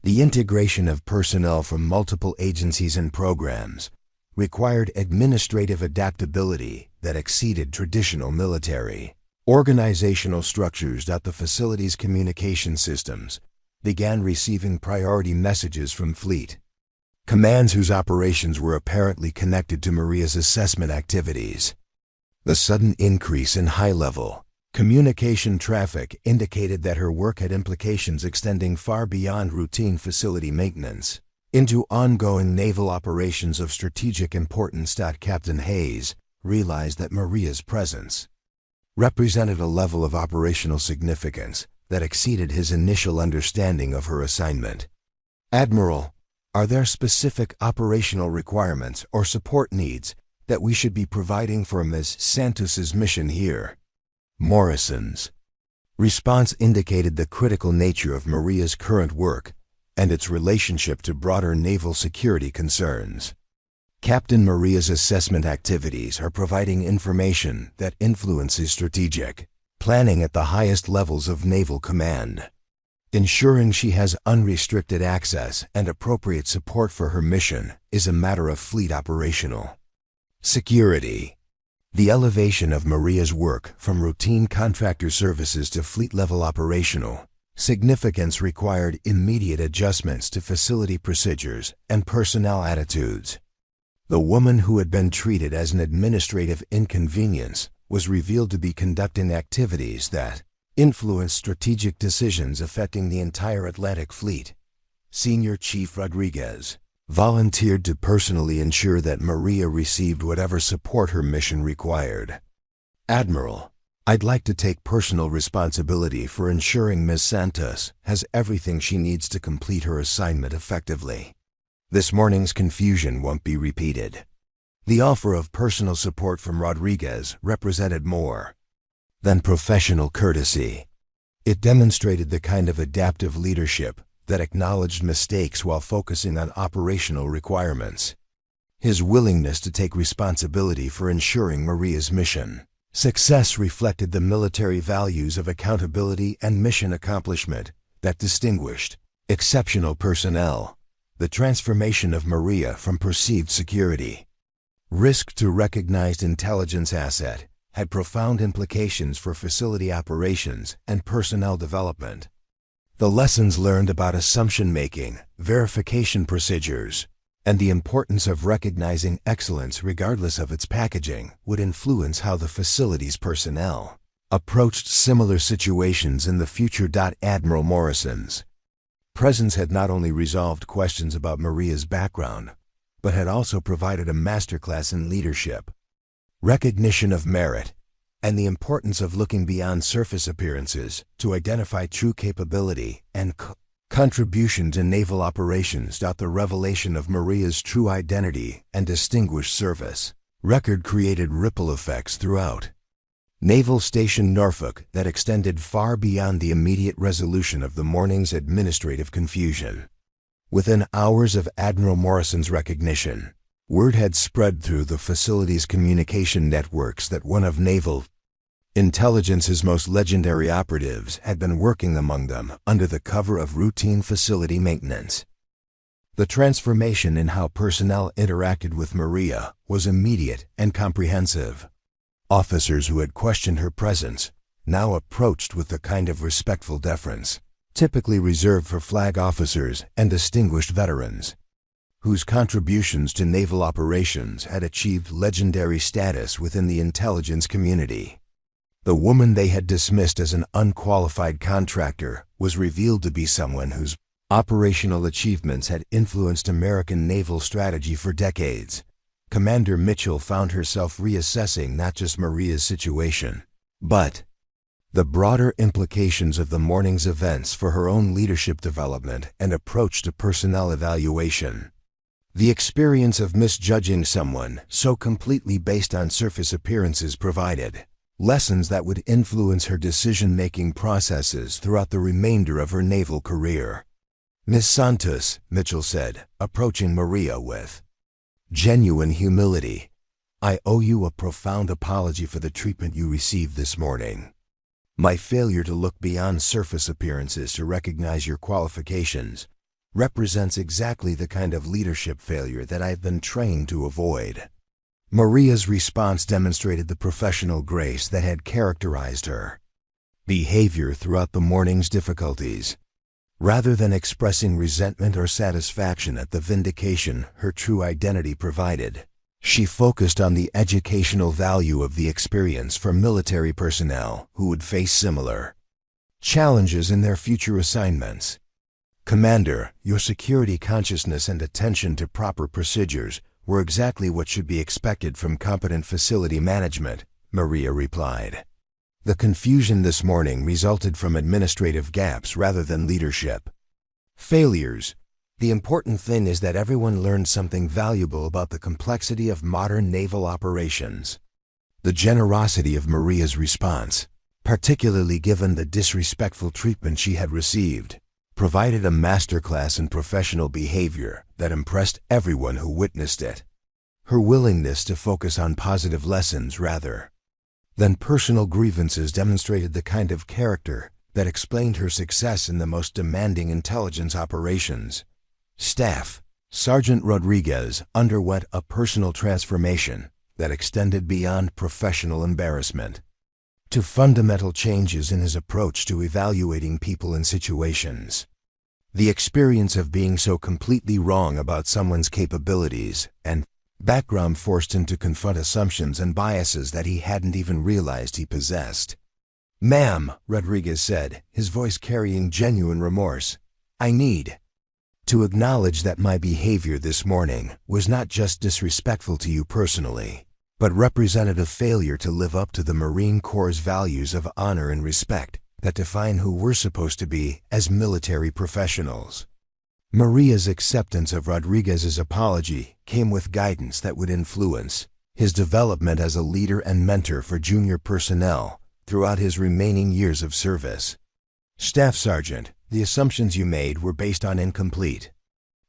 The integration of personnel from multiple agencies and programs required administrative adaptability that exceeded traditional military organizational structures. The facility's communication systems began receiving priority messages from fleet commands whose operations were apparently connected to Maria's assessment activities. The sudden increase in high-level communication traffic indicated that her work had implications extending far beyond routine facility maintenance into ongoing naval operations of strategic importance. Captain Hayes realized that Maria's presence represented a level of operational significance that exceeded his initial understanding of her assignment. "Admiral, are there specific operational requirements or support needs that we should be providing for Ms. Santos's mission here?" Morrison's response indicated the critical nature of Maria's current work and its relationship to broader naval security concerns. Captain Maria's assessment activities are providing information that influences strategic planning at the highest levels of naval command. Ensuring she has unrestricted access and appropriate support for her mission is a matter of fleet operational security. The elevation of Maria's work from routine contractor services to fleet-level operational significance required immediate adjustments to facility procedures and personnel attitudes. The woman who had been treated as an administrative inconvenience was revealed to be conducting activities that influenced strategic decisions affecting the entire Atlantic Fleet. Senior Chief Rodriguez volunteered to personally ensure that Maria received whatever support her mission required. "Admiral, I'd like to take personal responsibility for ensuring Ms. Santos has everything she needs to complete her assignment effectively. This morning's confusion won't be repeated." The offer of personal support from Rodriguez represented more than professional courtesy. It demonstrated the kind of adaptive leadership that acknowledged mistakes while focusing on operational requirements. His willingness to take responsibility for ensuring Maria's mission success reflected the military values of accountability and mission accomplishment that distinguished exceptional personnel. The transformation of Maria from perceived security risk to recognized intelligence asset had profound implications for facility operations and personnel development. The lessons learned about assumption-making, verification procedures, and the importance of recognizing excellence regardless of its packaging would influence how the facility's personnel approached similar situations in the future. Admiral Morrison's presence had not only resolved questions about Maria's background, but had also provided a masterclass in leadership, recognition of merit, and the importance of looking beyond surface appearances to identify true capability and contribution to naval operations. The revelation of Maria's true identity and distinguished service record created ripple effects throughout Naval Station Norfolk that extended far beyond the immediate resolution of the morning's administrative confusion. Within hours of Admiral Morrison's recognition, word had spread through the facility's communication networks that one of naval intelligence's most legendary operatives had been working among them under the cover of routine facility maintenance. The transformation in how personnel interacted with Maria was immediate and comprehensive. Officers who had questioned her presence now approached with the kind of respectful deference typically reserved for flag officers and distinguished veterans, whose contributions to naval operations had achieved legendary status within the intelligence community. The woman they had dismissed as an unqualified contractor was revealed to be someone whose operational achievements had influenced American naval strategy for decades. Commander Mitchell found herself reassessing not just Maria's situation, but the broader implications of the morning's events for her own leadership development and approach to personnel evaluation. The experience of misjudging someone so completely based on surface appearances provided lessons that would influence her decision-making processes throughout the remainder of her naval career. "Miss Santos," Mitchell said, approaching Maria with genuine humility, "I owe you a profound apology for the treatment you received this morning. My failure to look beyond surface appearances to recognize your qualifications represents exactly the kind of leadership failure that I've been trained to avoid." Maria's response demonstrated the professional grace that had characterized her behavior throughout the morning's difficulties. Rather than expressing resentment or satisfaction at the vindication her true identity provided, she focused on the educational value of the experience for military personnel who would face similar challenges in their future assignments. "Commander, your security consciousness and attention to proper procedures were exactly what should be expected from competent facility management," Maria replied. "The confusion this morning resulted from administrative gaps rather than leadership failures. The important thing is that everyone learned something valuable about the complexity of modern naval operations." The generosity of Maria's response, particularly given the disrespectful treatment she had received, provided a masterclass in professional behavior that impressed everyone who witnessed it. Her willingness to focus on positive lessons rather than personal grievances demonstrated the kind of character that explained her success in the most demanding intelligence operations. Staff Sergeant Rodriguez underwent a personal transformation that extended beyond professional embarrassment to fundamental changes in his approach to evaluating people and situations. The experience of being so completely wrong about someone's capabilities and background forced him to confront assumptions and biases that he hadn't even realized he possessed. "Ma'am," Rodriguez said, his voice carrying genuine remorse, "I need to acknowledge that my behavior this morning was not just disrespectful to you personally, but represented a failure to live up to the Marine Corps' values of honor and respect that define who we're supposed to be as military professionals." Maria's acceptance of Rodriguez's apology came with guidance that would influence his development as a leader and mentor for junior personnel throughout his remaining years of service. "Staff Sergeant, the assumptions you made were based on incomplete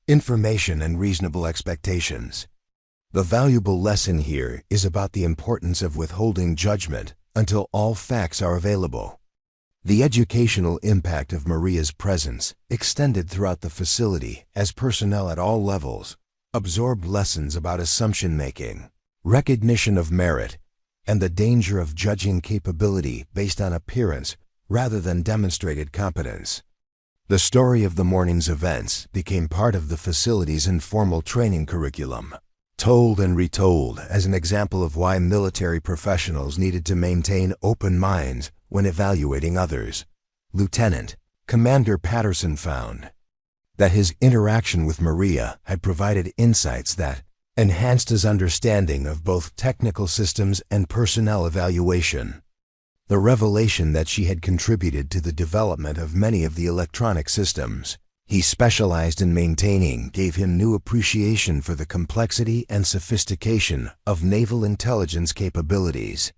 information and reasonable expectations. The valuable lesson here is about the importance of withholding judgment until all facts are available." The educational impact of Maria's presence extended throughout the facility as personnel at all levels absorbed lessons about assumption making, recognition of merit, and the danger of judging capability based on appearance rather than demonstrated competence. The story of the morning's events became part of the facility's informal training curriculum, told and retold as an example of why military professionals needed to maintain open minds when evaluating others. Lieutenant Commander Patterson found that his interaction with Maria had provided insights that enhanced his understanding of both technical systems and personnel evaluation. The revelation that she had contributed to the development of many of the electronic systems he specialized in maintaining gave him new appreciation for the complexity and sophistication of naval intelligence capabilities.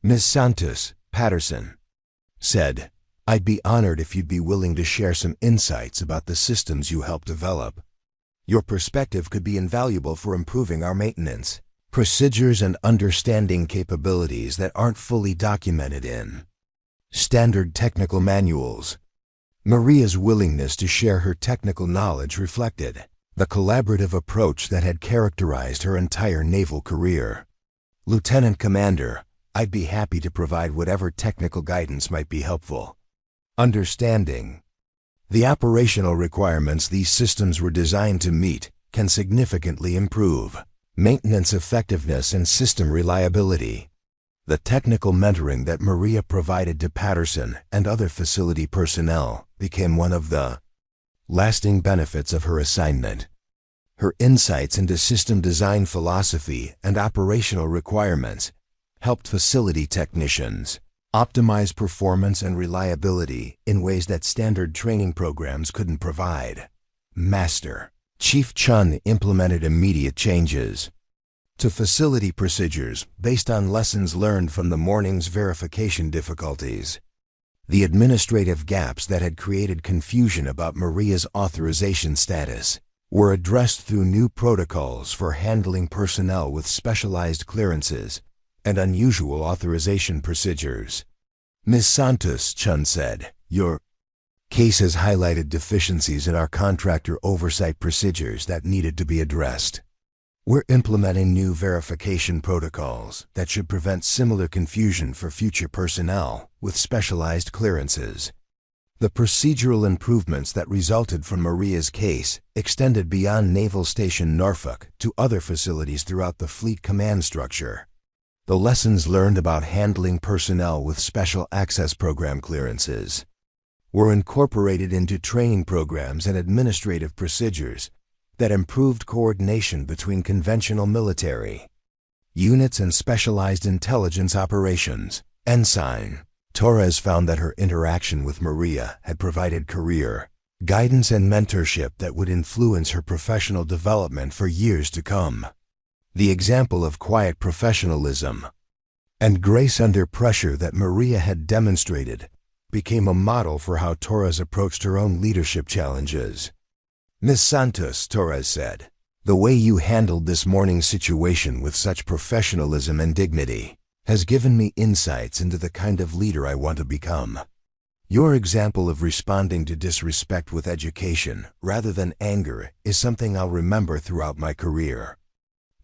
"Ms. Santos," Patterson said, "I'd be honored if you'd be willing to share some insights about the systems you helped develop. Your perspective could be invaluable for improving our maintenance procedures and understanding capabilities that aren't fully documented in standard technical manuals." Maria's willingness to share her technical knowledge reflected the collaborative approach that had characterized her entire naval career. "Lieutenant Commander, I'd be happy to provide whatever technical guidance might be helpful. Understanding the operational requirements these systems were designed to meet can significantly improve maintenance effectiveness and system reliability." The technical mentoring that Maria provided to Patterson and other facility personnel became one of the lasting benefits of her assignment. Her insights into system design philosophy and operational requirements helped facility technicians optimize performance and reliability in ways that standard training programs couldn't provide. Master Chief Chun implemented immediate changes to facility procedures based on lessons learned from the morning's verification difficulties. The administrative gaps that had created confusion about Maria's authorization status were addressed through new protocols for handling personnel with specialized clearances and unusual authorization procedures. Ms. Santos, Chun said, "Your case has highlighted deficiencies in our contractor oversight procedures that needed to be addressed. We're implementing new verification protocols that should prevent similar confusion for future personnel with specialized clearances." The procedural improvements that resulted from Maria's case extended beyond Naval Station Norfolk to other facilities throughout the fleet command structure. The lessons learned about handling personnel with Special Access Program clearances were incorporated into training programs and administrative procedures that improved coordination between conventional military units and specialized intelligence operations. Ensign Torres found that her interaction with Maria had provided career guidance and mentorship that would influence her professional development for years to come. The example of quiet professionalism and grace under pressure that Maria had demonstrated became a model for how Torres approached her own leadership challenges. "Ms. Santos," Torres said, "the way you handled this morning's situation with such professionalism and dignity has given me insights into the kind of leader I want to become. Your example of responding to disrespect with education rather than anger is something I'll remember throughout my career."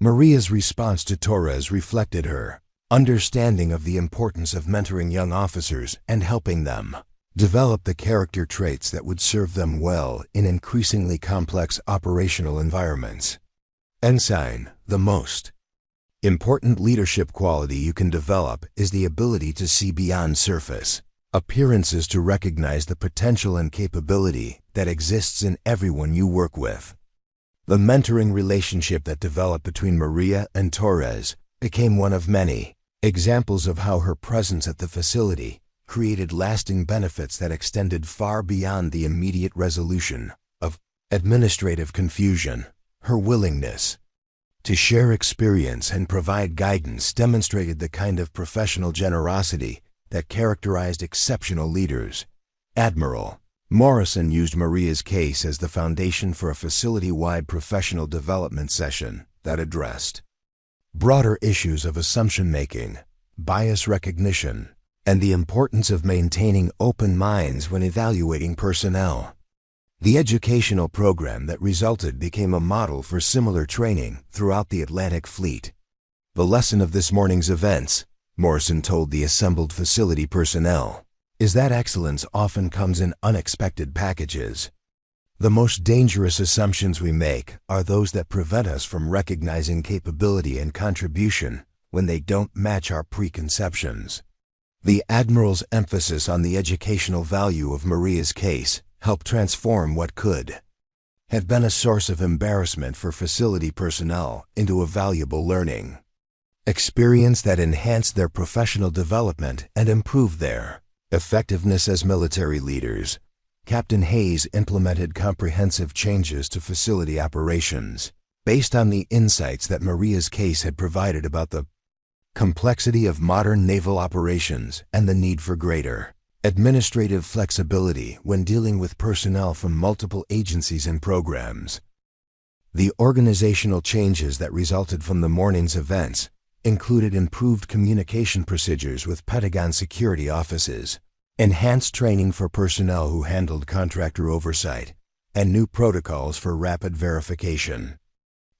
Maria's response to Torres reflected her understanding of the importance of mentoring young officers and helping them develop the character traits that would serve them well in increasingly complex operational environments. Ensign, the most important leadership quality you can develop is the ability to see beyond surface appearances to recognize the potential and capability that exists in everyone you work with. The mentoring relationship that developed between Maria and Torres became one of many examples of how her presence at the facility created lasting benefits that extended far beyond the immediate resolution of administrative confusion. Her willingness to share experience and provide guidance demonstrated the kind of professional generosity that characterized exceptional leaders. Admiral Morrison used Maria's case as the foundation for a facility-wide professional development session that addressed broader issues of assumption-making, bias recognition, and the importance of maintaining open minds when evaluating personnel. The educational program that resulted became a model for similar training throughout the Atlantic Fleet. "The lesson of this morning's events," Morrison told the assembled facility personnel, "is that excellence often comes in unexpected packages. The most dangerous assumptions we make are those that prevent us from recognizing capability and contribution when they don't match our preconceptions." The Admiral's emphasis on the educational value of Maria's case helped transform what could have been a source of embarrassment for facility personnel into a valuable learning experience that enhanced their professional development and improved their effectiveness as military leaders. Captain Hayes implemented comprehensive changes to facility operations based on the insights that Maria's case had provided about the complexity of modern naval operations and the need for greater administrative flexibility when dealing with personnel from multiple agencies and programs. The organizational changes that resulted from the morning's events included improved communication procedures with Pentagon security offices, enhanced training for personnel who handled contractor oversight, and new protocols for rapid verification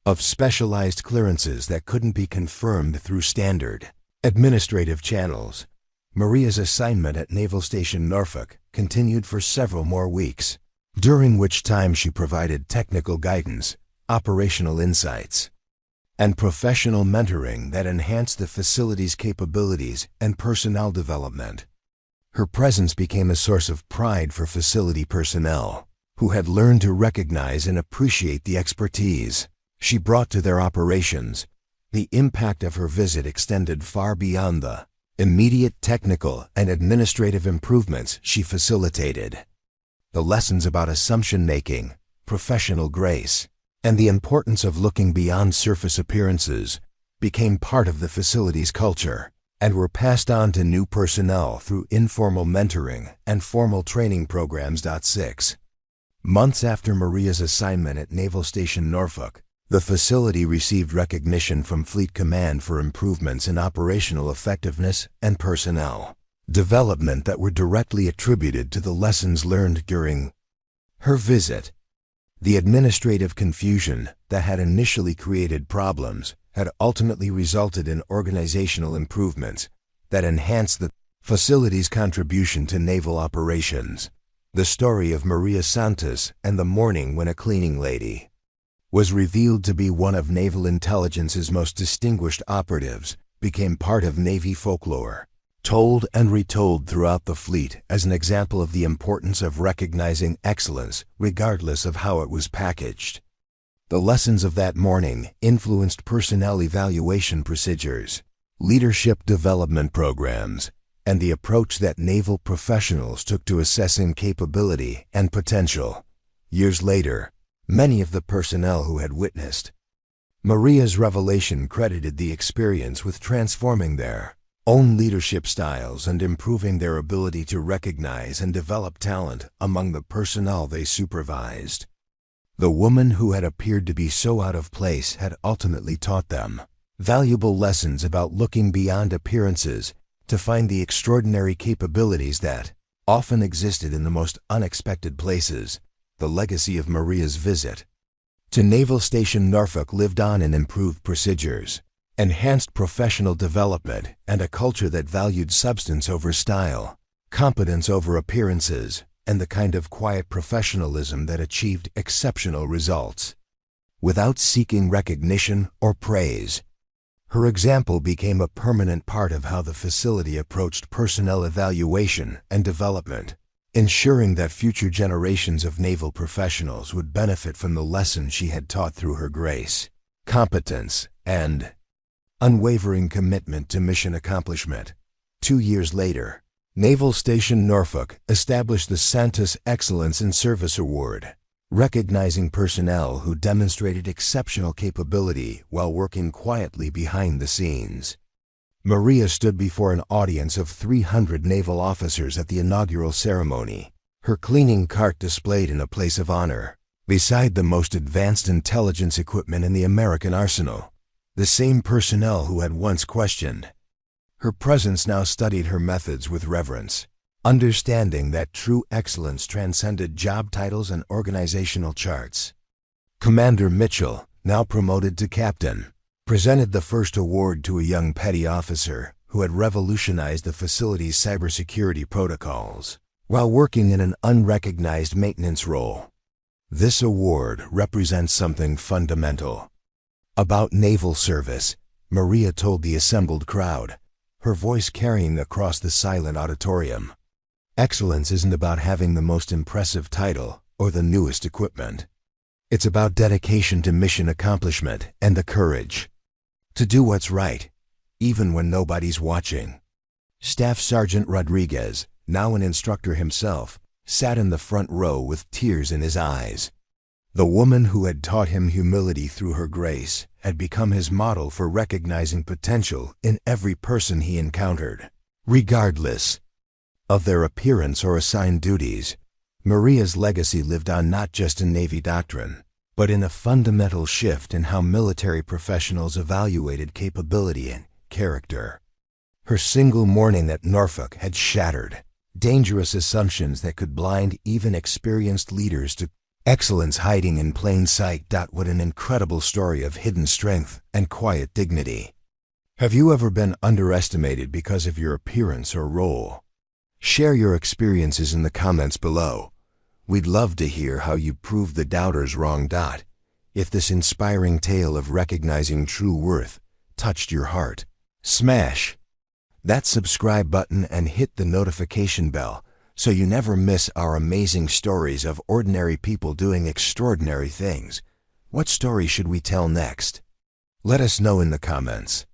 of specialized clearances that couldn't be confirmed through standard administrative channels. Maria's assignment at Naval Station Norfolk continued for several more weeks, during which time she provided technical guidance, operational insights, and professional mentoring that enhanced the facility's capabilities and personnel development. Her presence became a source of pride for facility personnel, who had learned to recognize and appreciate the expertise she brought to their operations. The impact of her visit extended far beyond the immediate technical and administrative improvements she facilitated. The lessons about assumption-making, professional grace, and the importance of looking beyond surface appearances became part of the facility's culture and were passed on to new personnel through informal mentoring and formal training programs. 6 Months after Maria's assignment at Naval Station Norfolk, the facility received recognition from Fleet Command for improvements in operational effectiveness and personnel development that were directly attributed to the lessons learned during her visit. The administrative confusion that had initially created problems had ultimately resulted in organizational improvements that enhanced the facility's contribution to naval operations. The story of Maria Santos and the morning when a cleaning lady was revealed to be one of Naval Intelligence's most distinguished operatives became part of Navy folklore, told and retold throughout the fleet as an example of the importance of recognizing excellence regardless of how it was packaged. The lessons of that morning influenced personnel evaluation procedures, leadership development programs, and the approach that naval professionals took to assessing capability and potential. Years later, many of the personnel who had witnessed Maria's revelation credited the experience with transforming their own leadership styles and improving their ability to recognize and develop talent among the personnel they supervised. The woman who had appeared to be so out of place had ultimately taught them valuable lessons about looking beyond appearances to find the extraordinary capabilities that often existed in the most unexpected places. The legacy of Maria's visit to Naval Station Norfolk lived on in improved procedures, enhanced professional development, and a culture that valued substance over style, competence over appearances, and the kind of quiet professionalism that achieved exceptional results without seeking recognition or praise. Her example became a permanent part of how the facility approached personnel evaluation and development, ensuring that future generations of naval professionals would benefit from the lessons she had taught through her grace, competence, and unwavering commitment to mission accomplishment. 2 years later, Naval Station Norfolk established the Santos Excellence in Service Award, recognizing personnel who demonstrated exceptional capability while working quietly behind the scenes. Maria stood before an audience of 300 naval officers at the inaugural ceremony, her cleaning cart displayed in a place of honor, beside the most advanced intelligence equipment in the American arsenal. The same personnel who had once questioned her presence now studied her methods with reverence, understanding that true excellence transcended job titles and organizational charts. Commander Mitchell, now promoted to captain, presented the first award to a young petty officer who had revolutionized the facility's cybersecurity protocols while working in an unrecognized maintenance role. This award represents something fundamental about naval service, Maria told the assembled crowd, her voice carrying across the silent auditorium. Excellence isn't about having the most impressive title or the newest equipment. It's about dedication to mission accomplishment and the courage to do what's right, even when nobody's watching. Staff Sergeant Rodriguez, now an instructor himself, sat in the front row with tears in his eyes. The woman who had taught him humility through her grace had become his model for recognizing potential in every person he encountered, regardless of their appearance or assigned duties. Maria's legacy lived on not just in Navy doctrine, but in a fundamental shift in how military professionals evaluated capability and character. Her single morning at Norfolk had shattered dangerous assumptions that could blind even experienced leaders to excellence hiding in plain sight. What an incredible story of hidden strength and quiet dignity. Have you ever been underestimated because of your appearance or role? Share your experiences in the comments below. We'd love to hear how you proved the doubters wrong. If this inspiring tale of recognizing true worth touched your heart, smash that subscribe button and hit the notification bell so you never miss our amazing stories of ordinary people doing extraordinary things. What story should we tell next? Let us know in the comments.